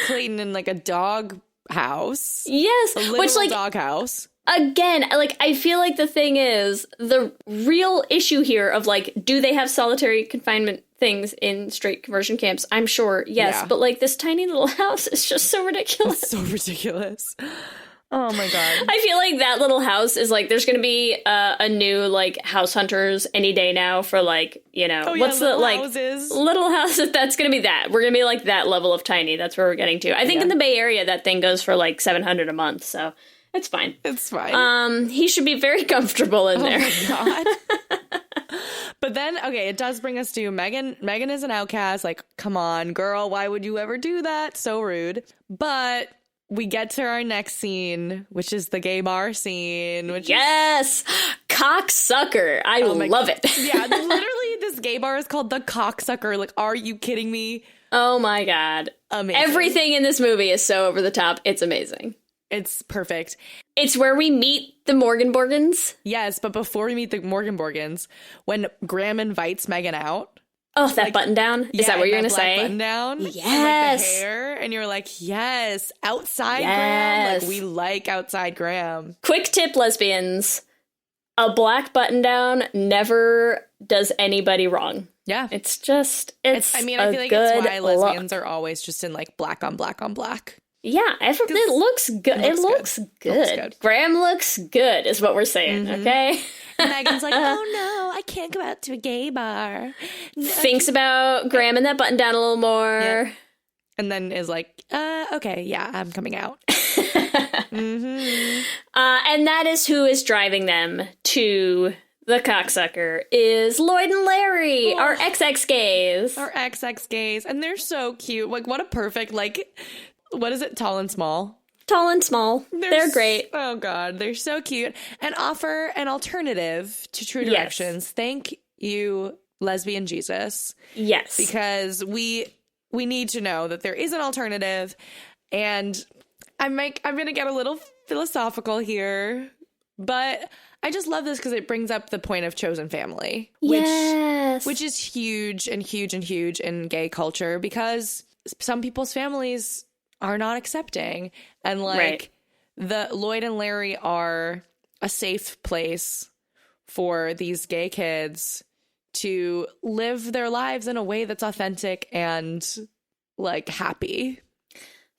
Clayton in a dog house. Yes. A little dog house. Again, I feel like the thing is, the real issue here of, do they have solitary confinement things in straight conversion camps? I'm sure, yes. Yeah. But, this tiny little house is just so ridiculous. It's so ridiculous. Oh, my God. I feel like that little house is, there's going to be a new, House Hunters any day now for, what's the, houses. Little house, that's going to be that. We're going to be, that level of tiny. That's where we're getting to. I think in the Bay Area, that thing goes for, $700 a month, so... It's fine. It's fine. He should be very comfortable in there. Oh my God. But then, okay, it does bring us to Megan. Megan is an outcast. Come on, girl. Why would you ever do that? So rude. But we get to our next scene, which is the gay bar scene. Yes! Cocksucker. I love it. Yeah, literally, this gay bar is called the Cocksucker. Are you kidding me? Oh my God. Amazing. Everything in this movie is so over the top. It's amazing. It's perfect. It's where we meet the Morgenborgens. Yes, but before we meet the Morgenborgens, when Graham invites Megan out. Oh, that button down? Is that what you're going to say? Button down. Yes. And the hair. And you're like, yes, outside Graham. We like outside Graham. Quick tip, lesbians. A black button down never does anybody wrong. Yeah. It's just, it's I feel a like good it's why lesbians look. are always just in like black on black on black. Yeah, it looks good. It looks good. Graham looks good, is what we're saying, okay? Megan's like, oh no, I can't go out to a gay bar. No, Thinks about Graham and that button down a little more. Yeah. And then is like, okay, yeah, I'm coming out. And that is who is driving them to the cocksucker is Lloyd and Larry, our XX gays. Our XX gays. And they're so cute. Like, what a perfect, like, what is it? Tall and small. Tall and small. They're great. Oh, God. They're so cute. And offer an alternative to True Directions. Yes. Thank you, lesbian Jesus. Yes. Because we need to know that there is an alternative. And I'm going to get a little philosophical here, but I just love this because it brings up the point of chosen family, which is huge and huge and huge in gay culture because some people's families are not accepting. And like the Lloyd and Larry are a safe place for these gay kids to live their lives in a way that's authentic and like happy.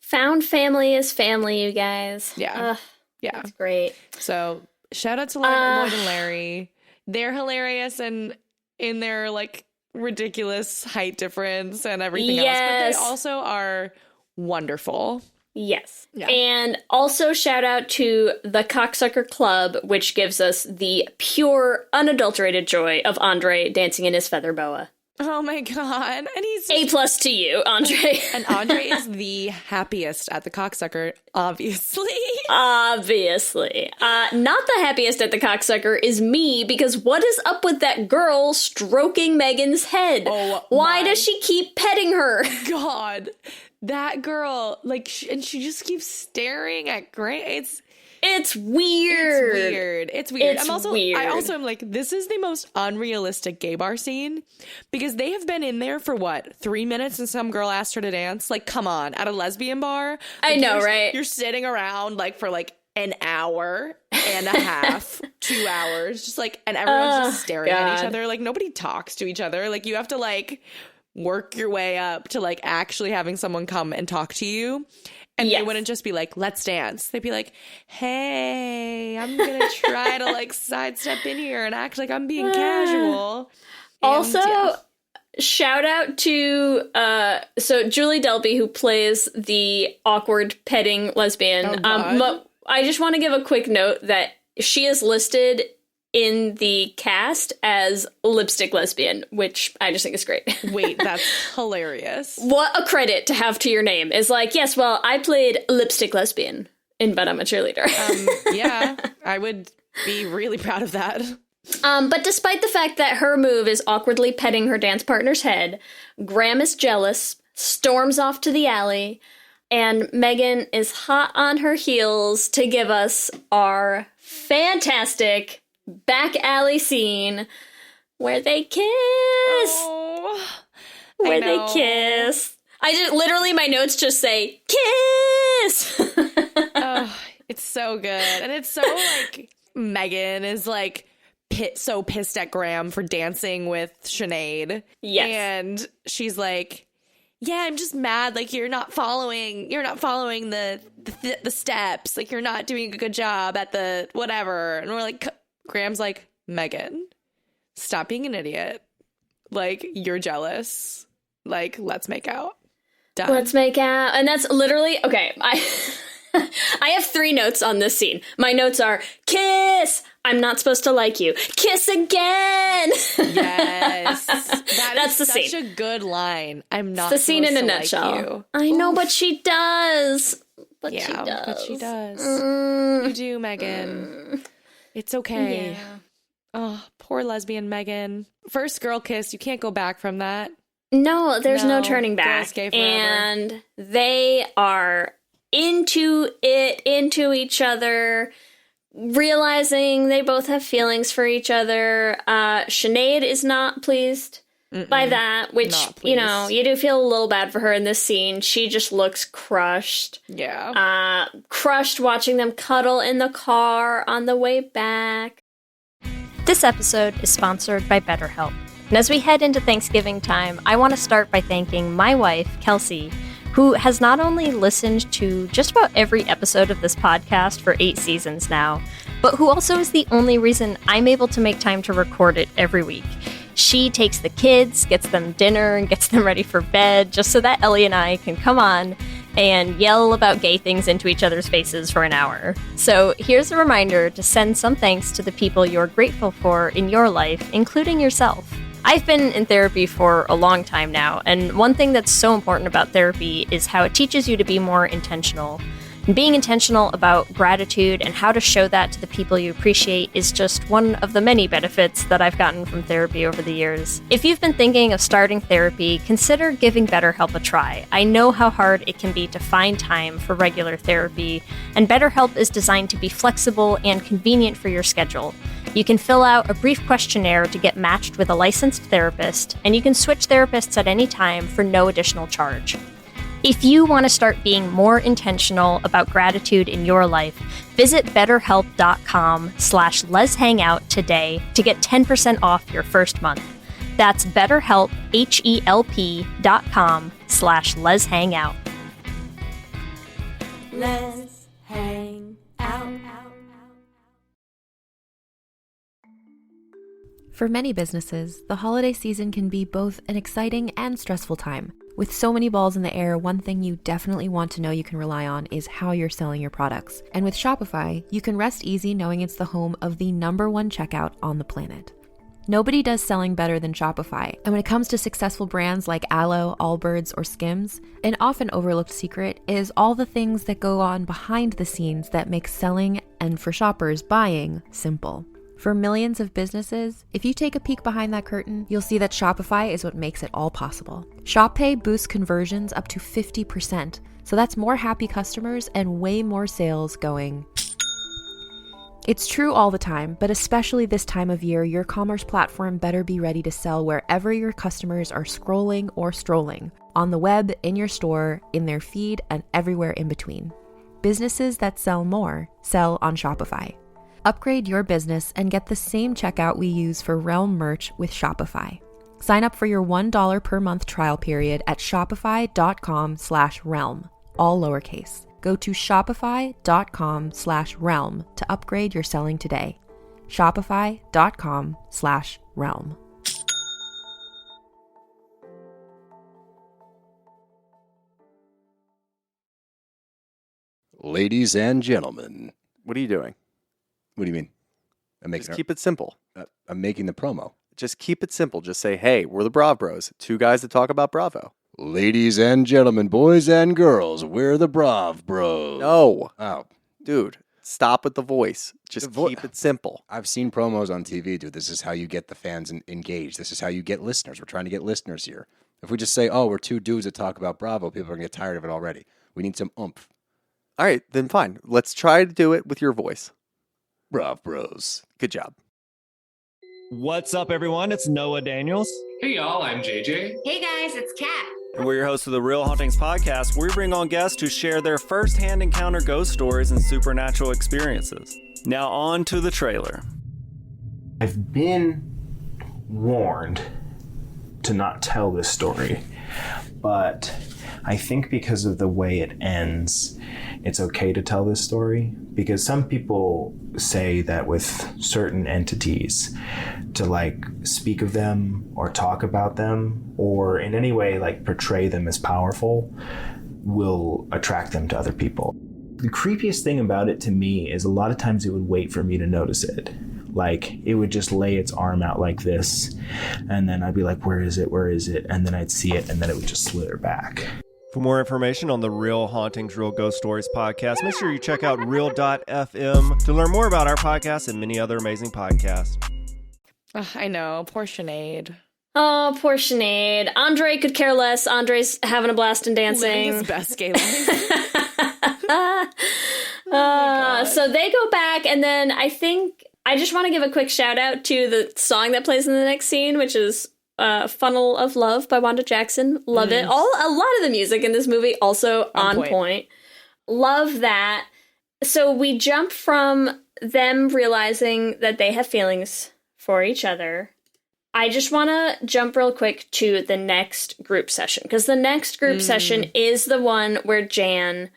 Found family is family, you guys. Yeah. Yeah. That's great. So shout out to Lloyd and Larry. They're hilarious and in their like ridiculous height difference and everything else. But they also are wonderful. Yes. Yeah. And also shout out to the Cocksucker Club, which gives us the pure, unadulterated joy of Andre dancing in his feather boa. Oh my God. And he's A+ to you, Andre. And Andre is the happiest at the cocksucker, obviously. Obviously. Not the happiest at the cocksucker is me, because what is up with that girl stroking Megan's head? Why does she keep petting her? God. That girl, like, and she just keeps staring at Grant. It's weird. It's weird. I also am like, this is the most unrealistic gay bar scene because they have been in there for what, 3 minutes and some girl asked her to dance? Like, come on, at a lesbian bar. Like, I know, right? You're sitting around like for like an hour and a half, 2 hours, just like, and everyone's just staring at each other. Like, nobody talks to each other. Like, you have to like work your way up to like actually having someone come and talk to you. And they wouldn't just be like, let's dance. They'd be like, hey, I'm going to try to like sidestep in here and act like I'm being casual. Also, shout out to, so Julie Delby, who plays the awkward petting lesbian. I just want to give a quick note that she is listed in the cast as lipstick lesbian, which I just think is great. Wait, that's hilarious. What a credit to have to your name. Is like, yes, well, I played lipstick lesbian in But I'm a Cheerleader. Yeah, I would be really proud of that. But despite the fact that her move is awkwardly petting her dance partner's head, Graham is jealous, storms off to the alley, and Megan is hot on her heels to give us our fantastic back alley scene where they kiss. They kiss. I just literally, my notes just say kiss. Oh, it's so good. And it's so like Megan is like so pissed at Graham for dancing with Sinead. Yes. And she's like, yeah, I'm just mad. Like, you're not following the steps. Like, you're not doing a good job at the whatever. And we're like, Graham's like, Megan, stop being an idiot. Like, you're jealous. Like, let's make out. Done. Let's make out. And that's literally, okay, I have 3 notes on this scene. My notes are, kiss, I'm not supposed to like you. Kiss again. Yes. That's the scene. Such a good line. I'm not it's the scene in a nutshell. Like you. I know, but she does. But she does. Mm. You do, Megan. It's okay. Yeah. Oh, poor lesbian Megan. First girl kiss, you can't go back from that. No, there's no turning back. And they are into each other, realizing they both have feelings for each other. Sinead is not pleased by that, which, you know, you do feel a little bad for her in this scene. She just looks crushed. Yeah. Crushed watching them cuddle in the car on the way back. This episode is sponsored by BetterHelp. And as we head into Thanksgiving time, I want to start by thanking my wife, Kelsey, who has not only listened to just about every episode of this podcast for 8 seasons now, but who also is the only reason I'm able to make time to record it every week. She takes the kids, gets them dinner, and gets them ready for bed just so that Ellie and I can come on and yell about gay things into each other's faces for an hour. So here's a reminder to send some thanks to the people you're grateful for in your life, including yourself. I've been in therapy for a long time now, and one thing that's so important about therapy is how it teaches you to be more intentional. And being intentional about gratitude and how to show that to the people you appreciate is just one of the many benefits that I've gotten from therapy over the years. If you've been thinking of starting therapy, consider giving BetterHelp a try. I know how hard it can be to find time for regular therapy, and BetterHelp is designed to be flexible and convenient for your schedule. You can fill out a brief questionnaire to get matched with a licensed therapist, and you can switch therapists at any time for no additional charge. If you want to start being more intentional about gratitude in your life, visit betterhelp.com/lezhangout today to get 10% off your first month. That's BetterHelp, HELP.com/lezhangout. Let's hang out. For many businesses, the holiday season can be both an exciting and stressful time. With so many balls in the air, one thing you definitely want to know you can rely on is how you're selling your products. And with Shopify, you can rest easy knowing it's the home of the #1 checkout on the planet. Nobody does selling better than Shopify. And when it comes to successful brands like Aloe, Allbirds, or Skims, an often overlooked secret is all the things that go on behind the scenes that make selling, and for shoppers, buying, simple. For millions of businesses, if you take a peek behind that curtain, you'll see that Shopify is what makes it all possible. Shop Pay boosts conversions up to 50%, so that's more happy customers and way more sales going. It's true all the time, but especially this time of year, your commerce platform better be ready to sell wherever your customers are scrolling or strolling, on the web, in your store, in their feed, and everywhere in between. Businesses that sell more sell on Shopify. Upgrade your business and get the same checkout we use for Realm merch with Shopify. Sign up for your $1 per month trial period at shopify.com/realm, all lowercase. Go to shopify.com/realm to upgrade your selling today. Shopify.com/realm. Ladies and gentlemen. What are you doing? What do you mean? Just keep it simple. I'm making the promo. Just keep it simple. Just say, hey, we're the Brav Bros. 2 guys that talk about Bravo. Ladies and gentlemen, boys and girls, we're the Brav Bros. No. Oh. Dude, stop with the voice. Just keep it simple. I've seen promos on TV, dude. This is how you get the fans engaged. This is how you get listeners. We're trying to get listeners here. If we just say, oh, we're 2 dudes that talk about Bravo, people are going to get tired of it already. We need some oomph. All right, then fine. Let's try to do it with your voice. Brav Bros. Good job. What's up, everyone? It's Noah Daniels. Hey, y'all. I'm JJ. Hey, guys. It's Kat. And we're your hosts of the Real Hauntings podcast, where we bring on guests to share their first-hand encounter ghost stories and supernatural experiences. Now on to the trailer. I've been warned to not tell this story, but I think because of the way it ends, it's okay to tell this story, because some people say that with certain entities, to like speak of them or talk about them or in any way like portray them as powerful will attract them to other people. The creepiest thing about it to me is a lot of times it would wait for me to notice it. Like it would just lay its arm out like this, and then I'd be like, where is it? Where is it? And then I'd see it, and then it would just slither back. For more information on the Real Hauntings, Real Ghost Stories podcast, make sure you check out real.fm to learn more about our podcast and many other amazing podcasts. I know. Poor Sinead. Oh, poor Sinead. Andre could care less. Andre's having a blast and dancing. Living his best gay life. So they go back, and then I think I just want to give a quick shout out to the song that plays in the next scene, which is Funnel of Love by Wanda Jackson. Love it. A lot of the music in this movie also on point. Love that. So we jump from them realizing that they have feelings for each other I just want to jump real quick to the next group session, because the next group session is the one where Jan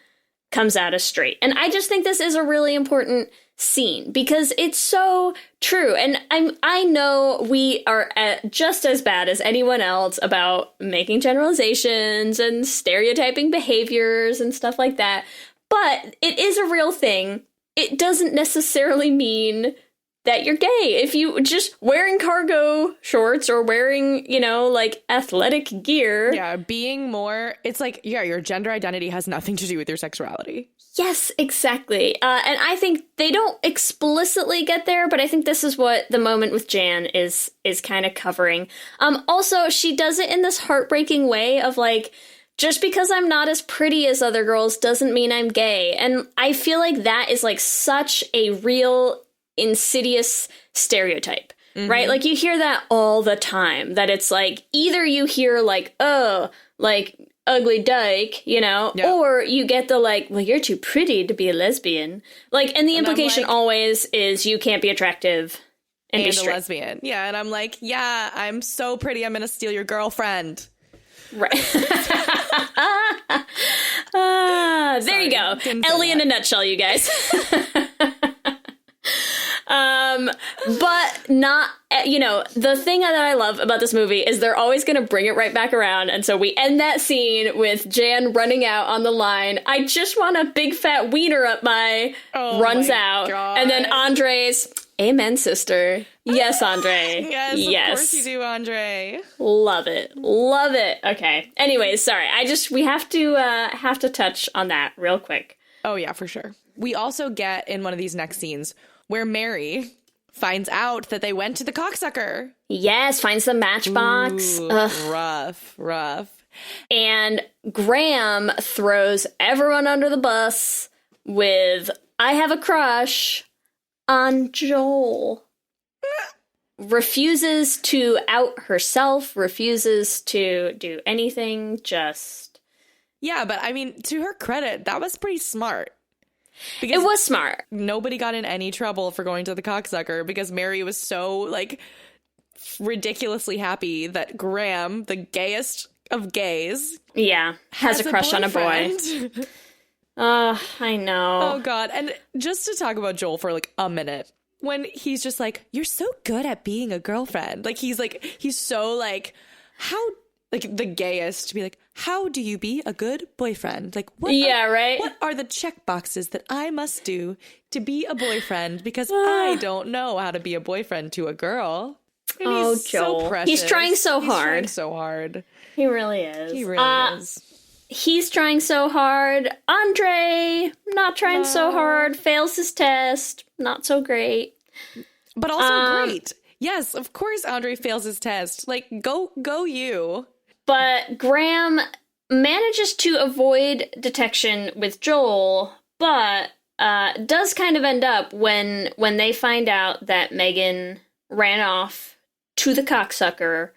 comes out as straight. And I just think this is a really important scene because it's so true. And I know we are just as bad as anyone else about making generalizations and stereotyping behaviors and stuff like that. But it is a real thing. It doesn't necessarily mean that you're gay. If you just wearing cargo shorts or wearing, like athletic gear. Yeah, being more, it's like, yeah, your gender identity has nothing to do with your sexuality. Yes, exactly. And I think they don't explicitly get there, but I think this is what the moment with Jan is kind of covering. Also, she does it in this heartbreaking way of like, just because I'm not as pretty as other girls doesn't mean I'm gay. And I feel like that is like such a real insidious stereotype, right? Like you hear that all the time, that it's like either you hear like, oh, like ugly dyke, or you get the like, well, you're too pretty to be a lesbian. Like, and the implication always is you can't be attractive and be straight. A lesbian. Yeah, and I'm like, yeah, I'm so pretty, I'm gonna steal your girlfriend. Right. There you go. Ellie in a nutshell, you guys. But not, the thing that I love about this movie is they're always going to bring it right back around. And so we end that scene with Jan running out on the line. I just want a big fat wiener up my, runs out. God. And then Andre's, amen, sister. Yes, Andre. Yes, of course you do, Andre. Love it. Love it. Okay. Anyways, sorry. We have to touch on that real quick. Oh, yeah, for sure. We also get in one of these next scenes where Mary finds out that they went to the cocksucker. Yes, finds the matchbox. Ooh, rough. And Graham throws everyone under the bus with, I have a crush on Joel. Refuses to out herself, refuses to do anything, just... Yeah, but I mean, to her credit, that was pretty smart. Because it was smart. Nobody got in any trouble for going to the cocksucker because Mary was so, like, ridiculously happy that Graham, the gayest of gays... Yeah, has a crush on a boy. I know. Oh, God. And just to talk about Joel for, like, a minute, when he's just like, you're so good at being a girlfriend. Like, he's so, like, how... Like, the gayest to be like, how do you be a good boyfriend? Like, right? What are the check boxes that I must do to be a boyfriend? Because I don't know how to be a boyfriend to a girl. And he's Joel. So precious. He's trying so hard. He really is. Is. He's trying so hard. Andre, not trying so hard. Fails his test. Not so great. But also great. Yes, of course Andre fails his test. Like, go you. But Graham manages to avoid detection with Joel, but does kind of end up when they find out that Megan ran off to the cocksucker.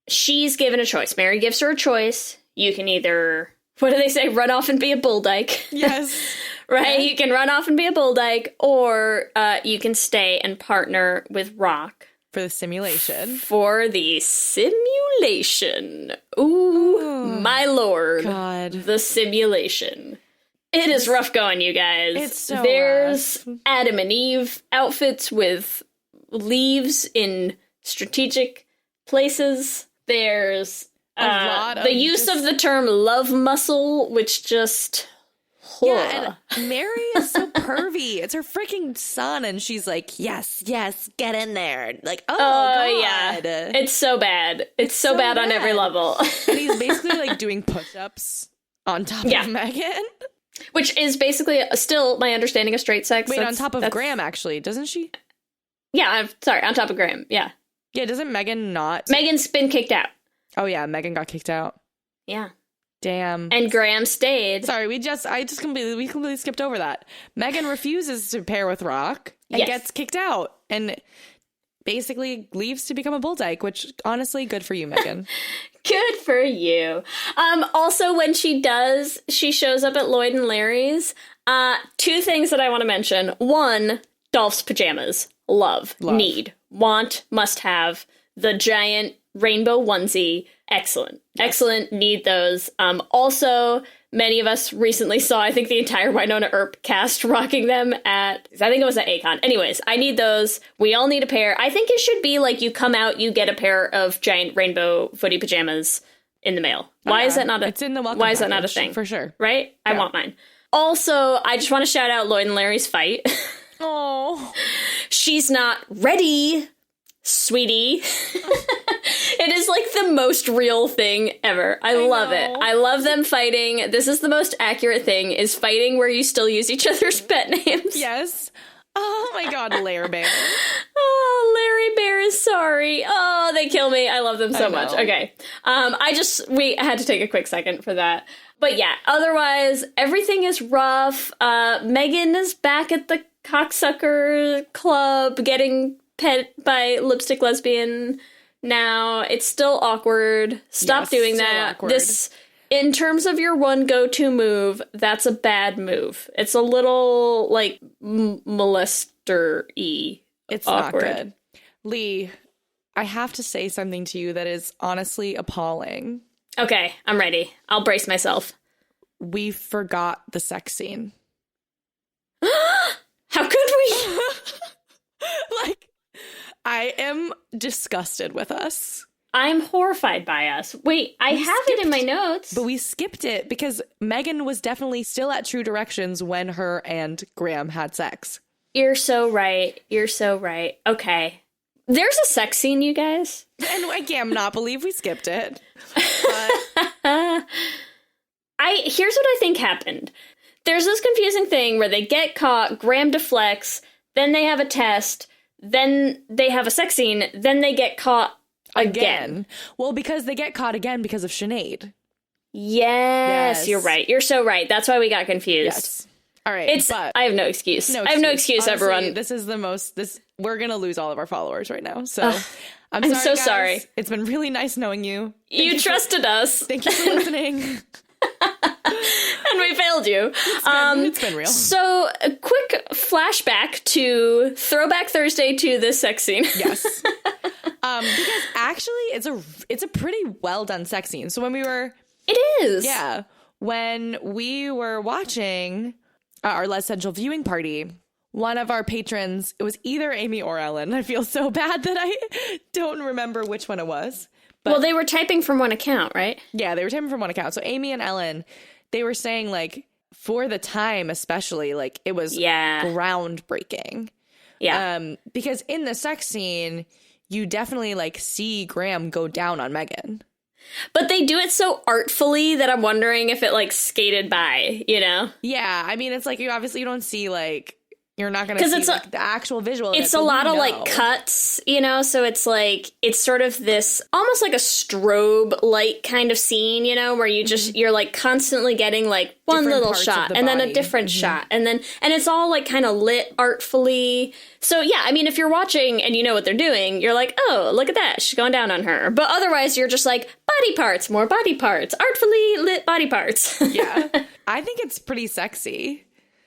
She's given a choice. Mary gives her a choice. You can either, what do they say, run off and be a bull dyke. Yes. Right? Yeah. You can run off and be a bull dyke, or you can stay and partner with Rock. For the simulation. Ooh, my lord. God. The simulation. It is rough going, you guys. It's so There's rough. Adam and Eve outfits with leaves in strategic places. There's the use of the term love muscle, which just... Yeah, and Mary is so pervy. It's her freaking son, and she's like, yes, get in there. Like, God. Yeah. It's so bad. It's so bad on every level. And he's basically, like, doing push-ups on top of Megan. Which is basically still my understanding of straight sex. Wait, on top of Graham, actually, doesn't she? Yeah, I'm sorry, on top of Graham, yeah. Yeah, doesn't Megan not? Megan's been kicked out. Oh, yeah, Megan got kicked out. Yeah. Damn. And Graham stayed. Sorry, we completely skipped over that. Megan refuses to pair with Rock and gets kicked out and basically leaves to become a bull dyke, which honestly, good for you, Megan. Good for you. Also, when she does, she shows up at Lloyd and Larry's. Two things that I want to mention. One, Dolph's pajamas. Love. Need. Want. Must have. the giant rainbow onesie. Excellent. Excellent. Need those. Also, many of us recently saw, I think, the entire Winona Earp cast rocking them at, I think it was at Acon. Anyways, I need those. We all need a pair. I think it should be like you come out, you get a pair of giant rainbow footy pajamas in the mail. Why is that not a, it's in the welcome why is that not a package, thing? for sure. Right? I Yeah. want mine. Also, I just want to shout out Lloyd and Larry's fight. Oh. She's not ready, sweetie. It is like the most real thing ever. I love it. I love them fighting. This is the most accurate thing, is fighting where you still use each other's pet names. Yes. Oh my God, Lair Bear. Oh, Larry Bear is sorry. Oh, they kill me. I love them so I know. much. Okay. We had to take a quick second for that. But yeah, otherwise, everything is rough. Megan is back at the cocksucker club getting pet by lipstick lesbian now. It's still awkward. Stop Yes, doing so that. awkward. This, in terms of your one go-to move, that's a bad move. It's a little like molester-y. It's awkward. not good. Lee, I have to say something to you that is honestly appalling. Okay, I'm ready. I'll brace myself. We forgot the sex scene. How could we? Like, I am disgusted with us. I'm horrified by us. Wait, I have it in my notes. But we skipped it because Megan was definitely still at True Directions when her and Graham had sex. You're so right. You're so right. Okay. There's a sex scene, you guys. And I cannot believe we skipped it. Here's what I think happened. There's this confusing thing where they get caught, Graham deflects, then they have a test, then they have a sex scene, then they get caught again. Well, because they get caught again because of Sinead. Yes, you're right. You're so right. That's why we got confused. Yes. All right. I have no excuse. I have no excuse, Honestly, everyone. This is we're going to lose all of our followers right now. So I'm I'm sorry, so guys. sorry. It's been really nice knowing you. You trusted us. Thank you for listening. And we failed you. It's been real. So, a quick flashback to Throwback Thursday to this sex scene. Yes. Because actually, it's a pretty well done sex scene. So when we were... It is. Yeah. When we were watching our Lez-ssentials viewing party, one of our patrons, it was either Amy or Ellen. I feel so bad that I don't remember which one it was. But, well, they were typing from one account, right? Yeah, they were typing from one account. So Amy and Ellen, they were saying, like, for the time especially, like, it was groundbreaking. Yeah. Because in the sex scene, you definitely, like, see Graham go down on Megan. But they do it so artfully that I'm wondering if it, like, skated by, you know? Yeah, I mean, it's like, you don't see, like... You're not going to see like, the actual visual of it. It's a lot of like cuts, you know, so it's like, it's sort of this almost like a strobe light kind of scene, you know, where you just, you're like constantly getting like one different little parts shot of the and then a body. different shot. And it's all like kind of lit artfully. So yeah, I mean, if you're watching and you know what they're doing, you're like, oh, look at that. She's going down on her. But otherwise you're just like body parts, more body parts, artfully lit body parts. Yeah. I think it's pretty sexy.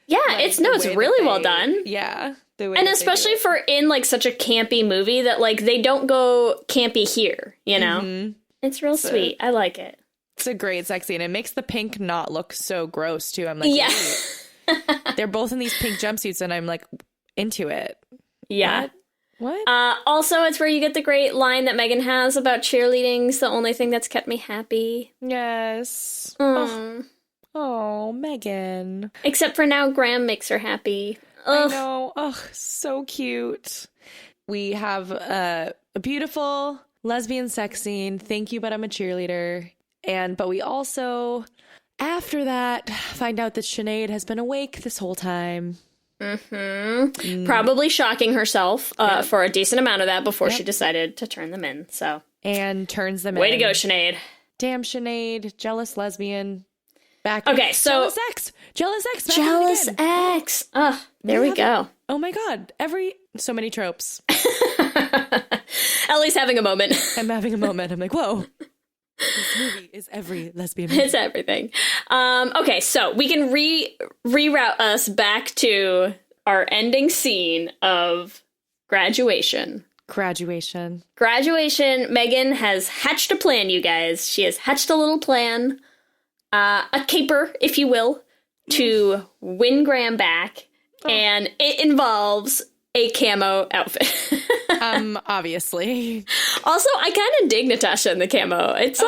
Yeah, Like, it's really well done. Yeah. And especially for in like such a campy movie that like they don't go campy here, you know? It's real sweet. I like it. It's a great sex scene. It makes the pink not look so gross too. I'm like, yeah. They're both in these pink jumpsuits and I'm like into it. Yeah. What? Also, it's where you get the great line that Megan has about cheerleading's the only thing that's kept me happy. Yes. Oh, Megan. Except for now, Graham makes her happy. Ugh. I know. Ugh, so cute. We have a beautiful lesbian sex scene. Thank you, but I'm a cheerleader. But we also, after that, find out that Sinead has been awake this whole time. Probably shocking herself for a decent amount of that before she decided to turn them in. So turns them in. Way to go, Sinead. Damn, Sinead. Jealous lesbian. Okay, so Jealous X. Jealous X. There we go. Oh my God. So many tropes. Ellie's having a moment. I'm having a moment. I'm like, whoa. This movie is every lesbian movie. It's everything. Okay, so we can reroute us back to our ending scene of graduation. Graduation. Megan has hatched a plan, you guys. She has hatched a little plan, a caper, if you will, to win Graham back. Oh. And it involves a camo outfit. Obviously. Also, I kind of dig Natasha in the camo. It's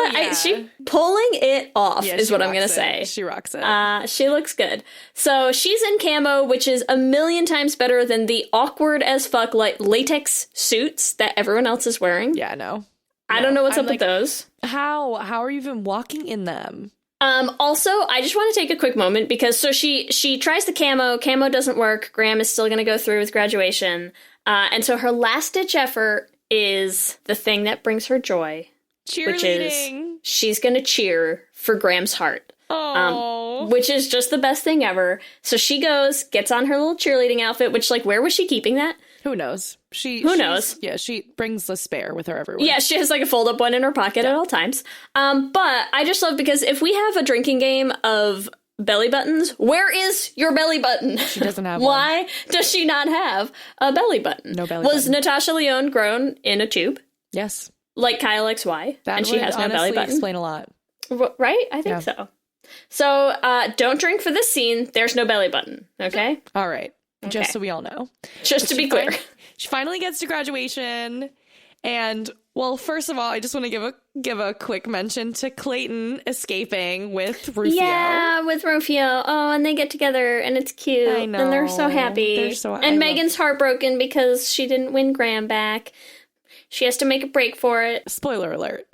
she pulling it off is what I'm going to say. She rocks it. She looks good. So she's in camo, which is a million times better than the awkward as fuck latex suits that everyone else is wearing. Yeah, no. I don't know what's up with those. How are you even walking in them? Also, I just want to take a quick moment because she tries the camo doesn't work. Graham is still going to go through with graduation. And so her last ditch effort is the thing that brings her joy. Cheerleading. Which is she's going to cheer for Graham's heart. Which is just the best thing ever. So she gets on her little cheerleading outfit, which where was she keeping that? Who knows? Who knows? Yeah, she brings the spare with her everywhere. Yeah, she has a fold-up one in her pocket at all times. But I just love because if we have a drinking game of belly buttons, where is your belly button? She doesn't have Why one. does she not have a belly button? No belly button. Was Natasha Lyonne grown in a tube? Yes. Like Kyle XY? That and she has no belly button? Explain a lot. Right? I think so. So don't drink for this scene. There's no belly button. Okay? All right. Okay. Just so we all know. Just to be clear. She finally gets to graduation. And, well, first of all, I just want to give a quick mention to Clayton escaping with Rufio. Yeah, with Rufio. Oh, and they get together, and it's cute. I know. And they're so happy. And Megan's heartbroken because she didn't win Graham back. She has to make a break for it. Spoiler alert.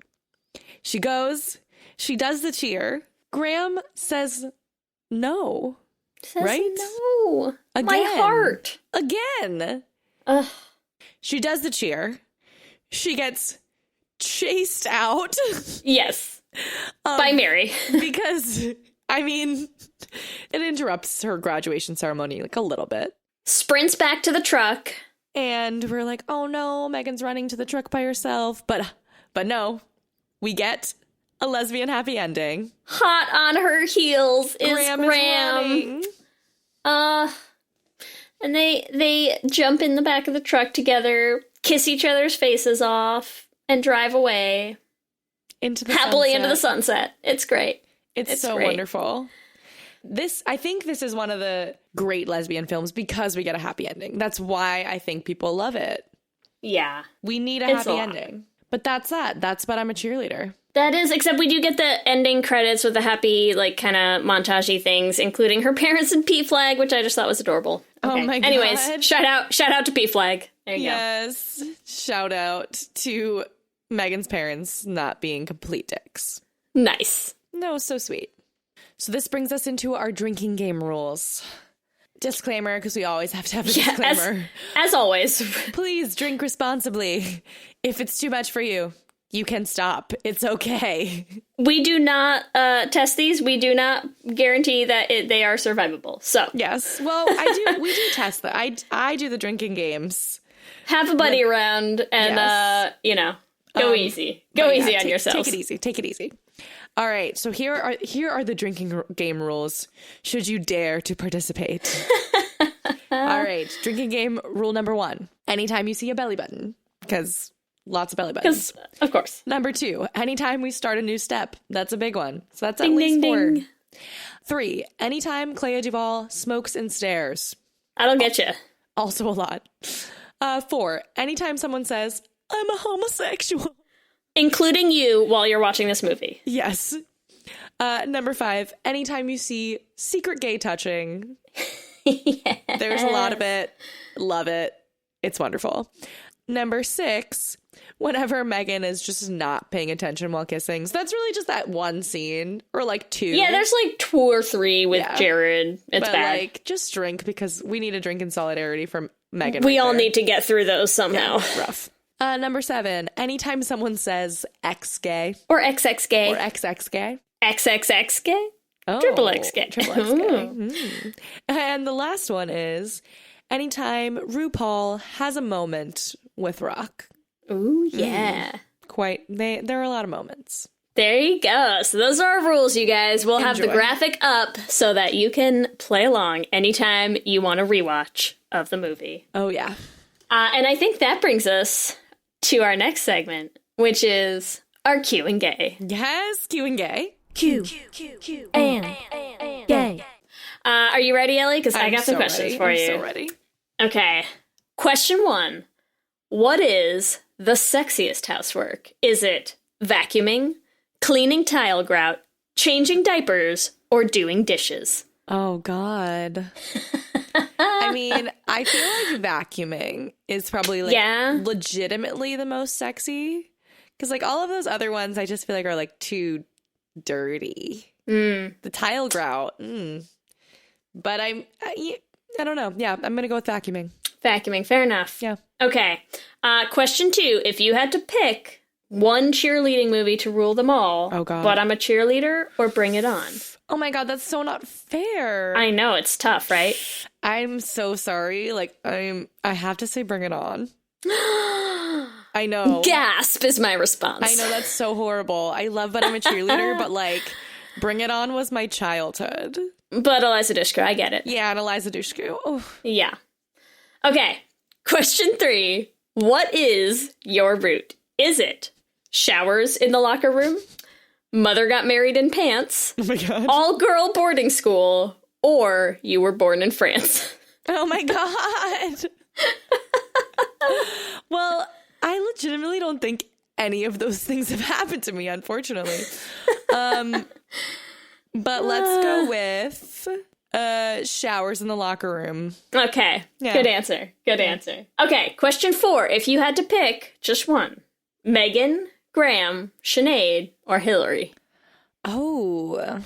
She does the cheer. Graham says no. Right? No. Again. My heart. Again. Ugh. She does the cheer. She gets chased out. Yes. By Mary. Because, it interrupts her graduation ceremony a little bit. Sprints back to the truck. And we're like, oh no, Megan's running to the truck by herself. But no, we get a lesbian happy ending. Hot on her heels is Graham. And they jump in the back of the truck together, kiss each other's faces off, and drive away happily into the sunset. It's great. It's so great. Wonderful. I think this is one of the great lesbian films because we get a happy ending. That's why I think people love it. Yeah. We need a happy ending. But that's that. That's But I'm a Cheerleader. That is, except we do get the ending credits with the happy, kind of montagey things, including her parents and P-Flag, which I just thought was adorable. Okay. Oh my God. Anyways, shout out to P-Flag. There you go. Yes. Shout out to Megan's parents not being complete dicks. Nice. No, so sweet. So this brings us into our drinking game rules. Disclaimer, because we always have to have a disclaimer. As always. Please drink responsibly. If it's too much for you, you can stop. It's okay. We do not test these. We do not guarantee that they are survivable. So yes. Well, we do test that. I do the drinking games. Have a buddy around and go easy. Go easy on yourselves. Take it easy. All right. So here are the drinking game rules. Should you dare to participate? All right. Drinking game rule number 1. Anytime you see a belly button, because lots of belly buttons. Of course. Number 2, anytime we start a new step. That's a big one. So that's ding, at least 4. Ding. 3, anytime Clea Duvall smokes and stares. I don't get you. Also a lot. 4, anytime someone says, I'm a homosexual. Including you while you're watching this movie. Yes. Number 5, anytime you see secret gay touching. Yes. There's a lot of it. Love it. It's wonderful. Number 6, whenever Megan is just not paying attention while kissing. So that's really just that one scene or 2. Yeah, there's 2 or 3 with Jared. It's bad. Just drink because we need a drink in solidarity from Megan. We all need to get through those somehow. Yeah, rough. Number 7, anytime someone says X gay. Or XX gay. Or XX gay. XXX gay. Oh, Triple X gay. Triple X gay. And the last one is anytime RuPaul has a moment with Rock. Ooh, yeah. There are a lot of moments. There you go. So those are our rules, you guys. We'll have the graphic up so that you can play along anytime you want a rewatch of the movie. Oh, yeah. And I think that brings us to our next segment, which is our Q and Gay. Yes, Q and Gay. Q and Gay. Are you ready, Ellie? Because I got some questions for you. I'm so ready. Okay. Question 1. What is the sexiest housework? Is it vacuuming, cleaning tile grout, changing diapers, or doing dishes? Oh, God. I mean, I feel like vacuuming is probably legitimately the most sexy. Because like all of those other ones, I just feel like are like too dirty. The tile grout. But I don't know. Yeah, I'm going to go with vacuuming. Vacuuming. Fair enough. Yeah. Okay. Question 2. If you had to pick one cheerleading movie to rule them all, oh God, But I'm a Cheerleader or Bring It On? Oh my God, that's so not fair. I know, it's tough, right? I'm so sorry. Like, I have to say Bring It On. I know. Gasp is my response. I know, that's so horrible. I love But I'm a Cheerleader, but like, Bring It On was my childhood. But Eliza Dushku, I get it. Yeah, and Eliza Dushku. Oh. Yeah. Okay. Question 3. What is your route? Is it showers in the locker room? Mother got married in pants? Oh my God. All-girl boarding school? Or you were born in France? Oh my God. Well, I legitimately don't think any of those things have happened to me, unfortunately. But let's go with showers in the locker room. Okay. Yeah. Good answer. Good answer. Okay. Question 4. If you had to pick just one, Megan, Graham, Sinead, or Hillary? Oh.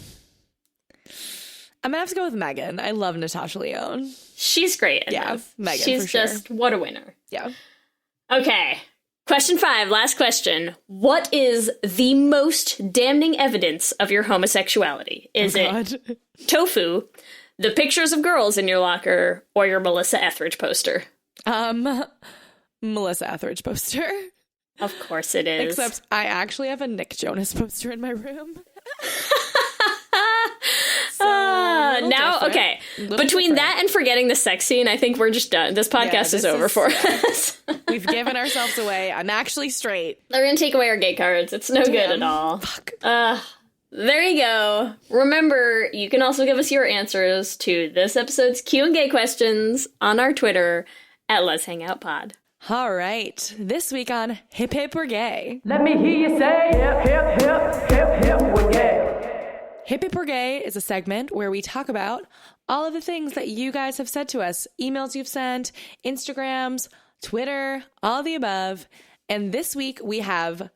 I'm going to have to go with Megan. I love Natasha Lyonne. She's great. Megan, She's for sure. just, what a winner. Yeah. Okay. Question 5, last question. What is the most damning evidence of your homosexuality? Is it tofu, the pictures of girls in your locker, or your Melissa Etheridge poster? Melissa Etheridge poster. Of course it is. Except I actually have a Nick Jonas poster in my room. Now, okay. Between that and forgetting the sex scene, I think we're just done. This podcast is over for us. We've given ourselves away. I'm actually straight. They're going to take away our gay cards. It's no good at all. Fuck. There you go. Remember, you can also give us your answers to this episode's Q and Gay questions on our Twitter at Let's Hang Out Pod. All right. This week on Hip Hip We're Gay. Let me hear you say hip, hip, hip, hip, hip, we're gay. Hip Hip We're Gay is a segment where we talk about all of the things that you guys have said to us. Emails you've sent, Instagrams, Twitter, all the above. And this week we have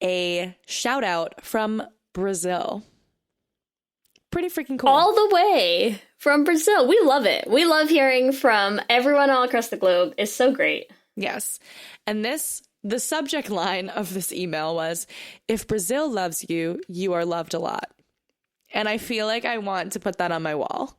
a shout out from Brazil. Pretty freaking cool. All the way from Brazil. We love it. We love hearing from everyone all across the globe. It's so great. Yes. And the subject line of this email was, if Brazil loves you, you are loved a lot. And I feel like I want to put that on my wall.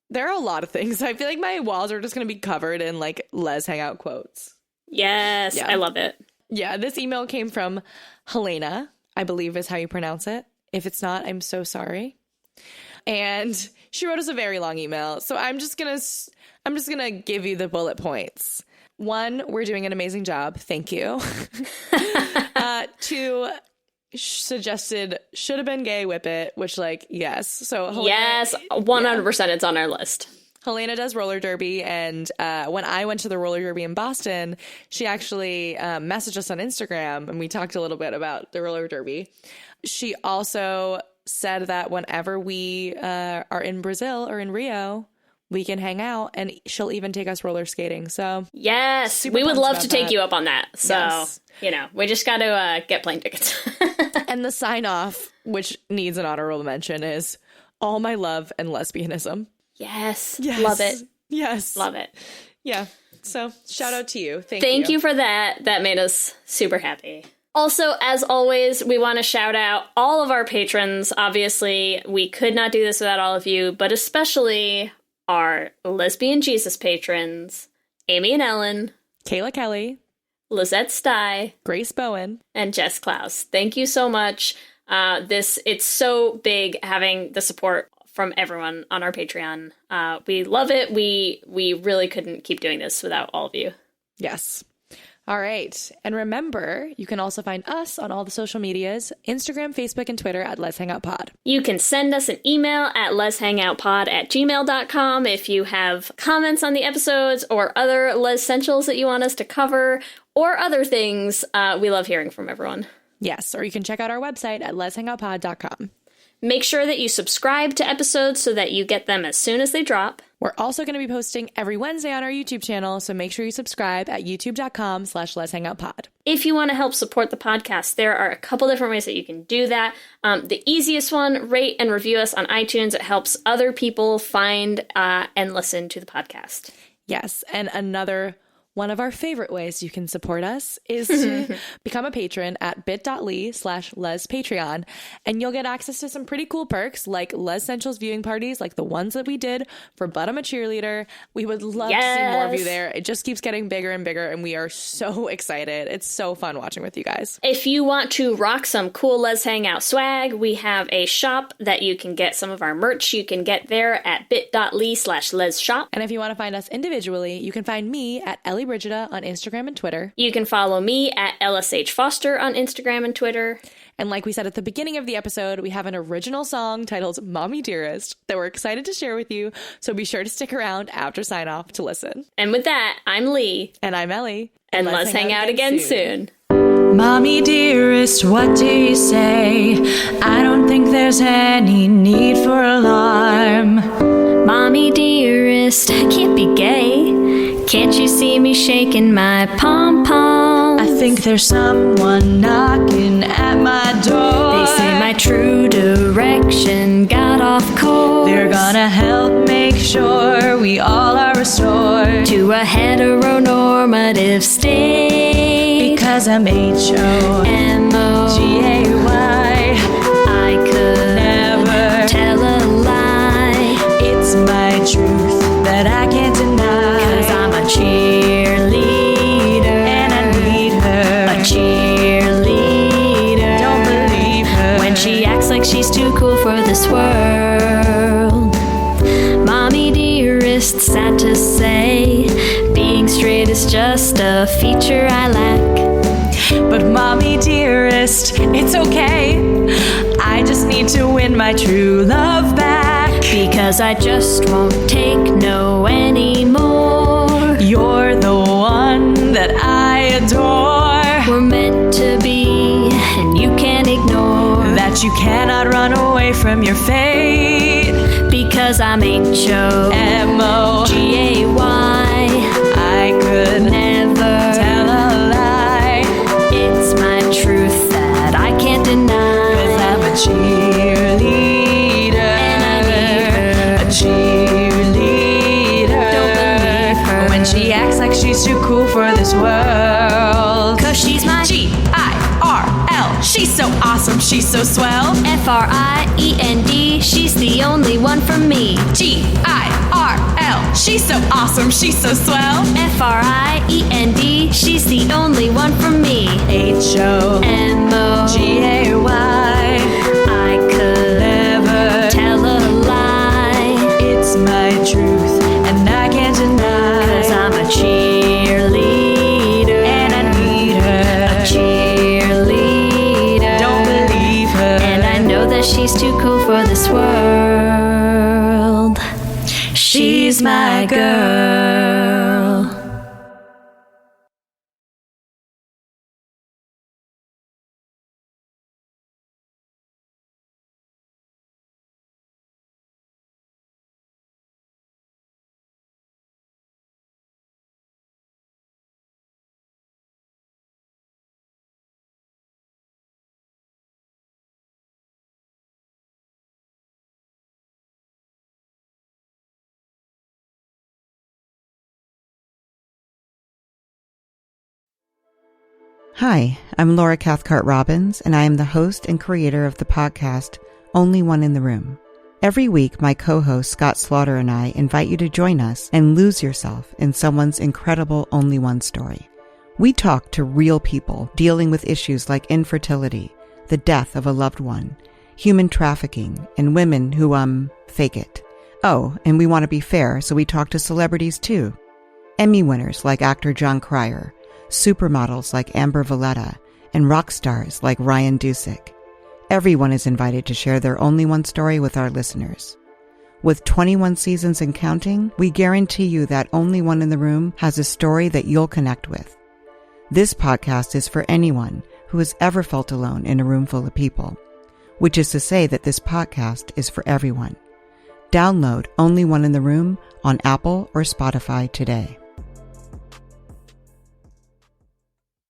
There are a lot of things. I feel like my walls are just going to be covered in like Les Hangout quotes. Yes, yeah. I love it. Yeah, this email came from Helena, I believe is how you pronounce it. If it's not, I'm so sorry. And she wrote us a very long email. So I'm just going to give you the bullet points. 1, we're doing an amazing job. Thank you. 2, suggested should have been gay, whip it, which like, yes. So Helena, yes, 100% it's on our list. Helena does roller derby, and when I went to the roller derby in Boston, she actually messaged us on Instagram, and we talked a little bit about the roller derby. She also said that whenever we are in Brazil or in Rio, we can hang out, and she'll even take us roller skating. So yes, we would love to take you up on that. So, you know, we just got to get plane tickets. And the sign off, which needs an honorable mention, is all my love and lesbianism. Yes. Love it. Yes. Love it. Yeah. So shout out to you. Thank you for that. That made us super happy. Also, as always, we want to shout out all of our patrons. Obviously, we could not do this without all of you, but especially our Lesbian Jesus patrons, Amy and Ellen, Kayla Kelly, Lizette Stye, Grace Bowen, and Jess Klaus. Thank you so much. It's so big having the support from everyone on our Patreon. We love it. We really couldn't keep doing this without all of you. Yes. All right. And remember, you can also find us on all the social medias, Instagram, Facebook, and Twitter at Let's Hang Out Pod. You can send us an email at letshangoutpod@gmail.com if you have comments on the episodes or other Lez-ssentials that you want us to cover or other things. We love hearing from everyone. Yes. Or you can check out our website at letshangoutpod.com. Make sure that you subscribe to episodes so that you get them as soon as they drop. We're also going to be posting every Wednesday on our YouTube channel, so make sure you subscribe at youtube.com/letshangoutpod. If you want to help support the podcast, there are a couple different ways that you can do that. The easiest one, rate and review us on iTunes. It helps other people find and listen to the podcast. Yes, and one of our favorite ways you can support us is to become a patron at bit.ly/LezPatreon, and you'll get access to some pretty cool perks like Lez-ssentials viewing parties like the ones that we did for But I'm a Cheerleader. We would love to see more of you there. It just keeps getting bigger and bigger, and we are so excited. It's so fun watching with you guys. If you want to rock some cool Let's Hang Out swag, we have a shop that you can get some of our merch. You can get there at bit.ly/LezShop. And if you want to find us individually, you can find me at Ellie Brigida on Instagram and Twitter. You can follow me at LSH Foster on Instagram and Twitter. And like we said at the beginning of the episode, we have an original song titled Mommy Dearest that we're excited to share with you, so be sure to stick around after sign off to listen. And with that, I'm Lee. And I'm Ellie. And let's hang out again soon. Mommy dearest, what do you say? I don't think there's any need for alarm. Mommy dearest, I can't be gay. Can't you see me shaking my pom-poms? I think there's someone knocking at my door. They say my true direction got off course. They're gonna help make sure we all are restored to a heteronormative state. Because I'm H-O-M-O-G-A-Y. I could never tell a lie. It's my truth that I can't deny. 'Cause I'm a cheerleader, and I need her. A cheerleader. Don't believe her when she acts like she's too cool for this world. Mommy dearest, sad to say, being straight is just a feature I lack. But mommy dearest, it's okay. I just need to win my true love back. Because I just won't take no anymore. You're the one that I adore. We're meant to be, and you can't ignore that you cannot run away from your fate. Because I'm H-O-M-O-G-A-Y. I could never tell a lie. It's my truth that I can't deny. 'Cause I'm a cheerleader, and I need her. A cheerleader. Don't believe her when she acts like she's too cool for this world. 'Cause she's my G-I-R-L. She's so awesome, she's so swell. F-R-I-E-N-D. She's the only one for me. G-I-R-L. She's so awesome, she's so swell. F-R-I-E-N-D. She's the only one for me. H-O-M-O-G-A-Y. I could never tell a lie. It's my truth, and I can't deny. 'Cause I'm a cheerleader, and I need her. A cheerleader. Don't believe her. And I know that she's too cool for this world. She's my girl. Hi, I'm Laura Cathcart Robbins, and I am the host and creator of the podcast, Only One in the Room. Every week, my co-host Scott Slaughter and I invite you to join us and lose yourself in someone's incredible Only One story. We talk to real people dealing with issues like infertility, the death of a loved one, human trafficking, and women who, fake it. Oh, and we want to be fair, so we talk to celebrities too. Emmy winners like actor John Cryer, supermodels like Amber Valletta, and rock stars like Ryan Dusick. Everyone is invited to share their Only One story with our listeners. With 21 seasons and counting, we guarantee you that Only One in the Room has a story that you'll connect with. This podcast is for anyone who has ever felt alone in a room full of people, which is to say that this podcast is for everyone. Download Only One in the Room on Apple or Spotify today.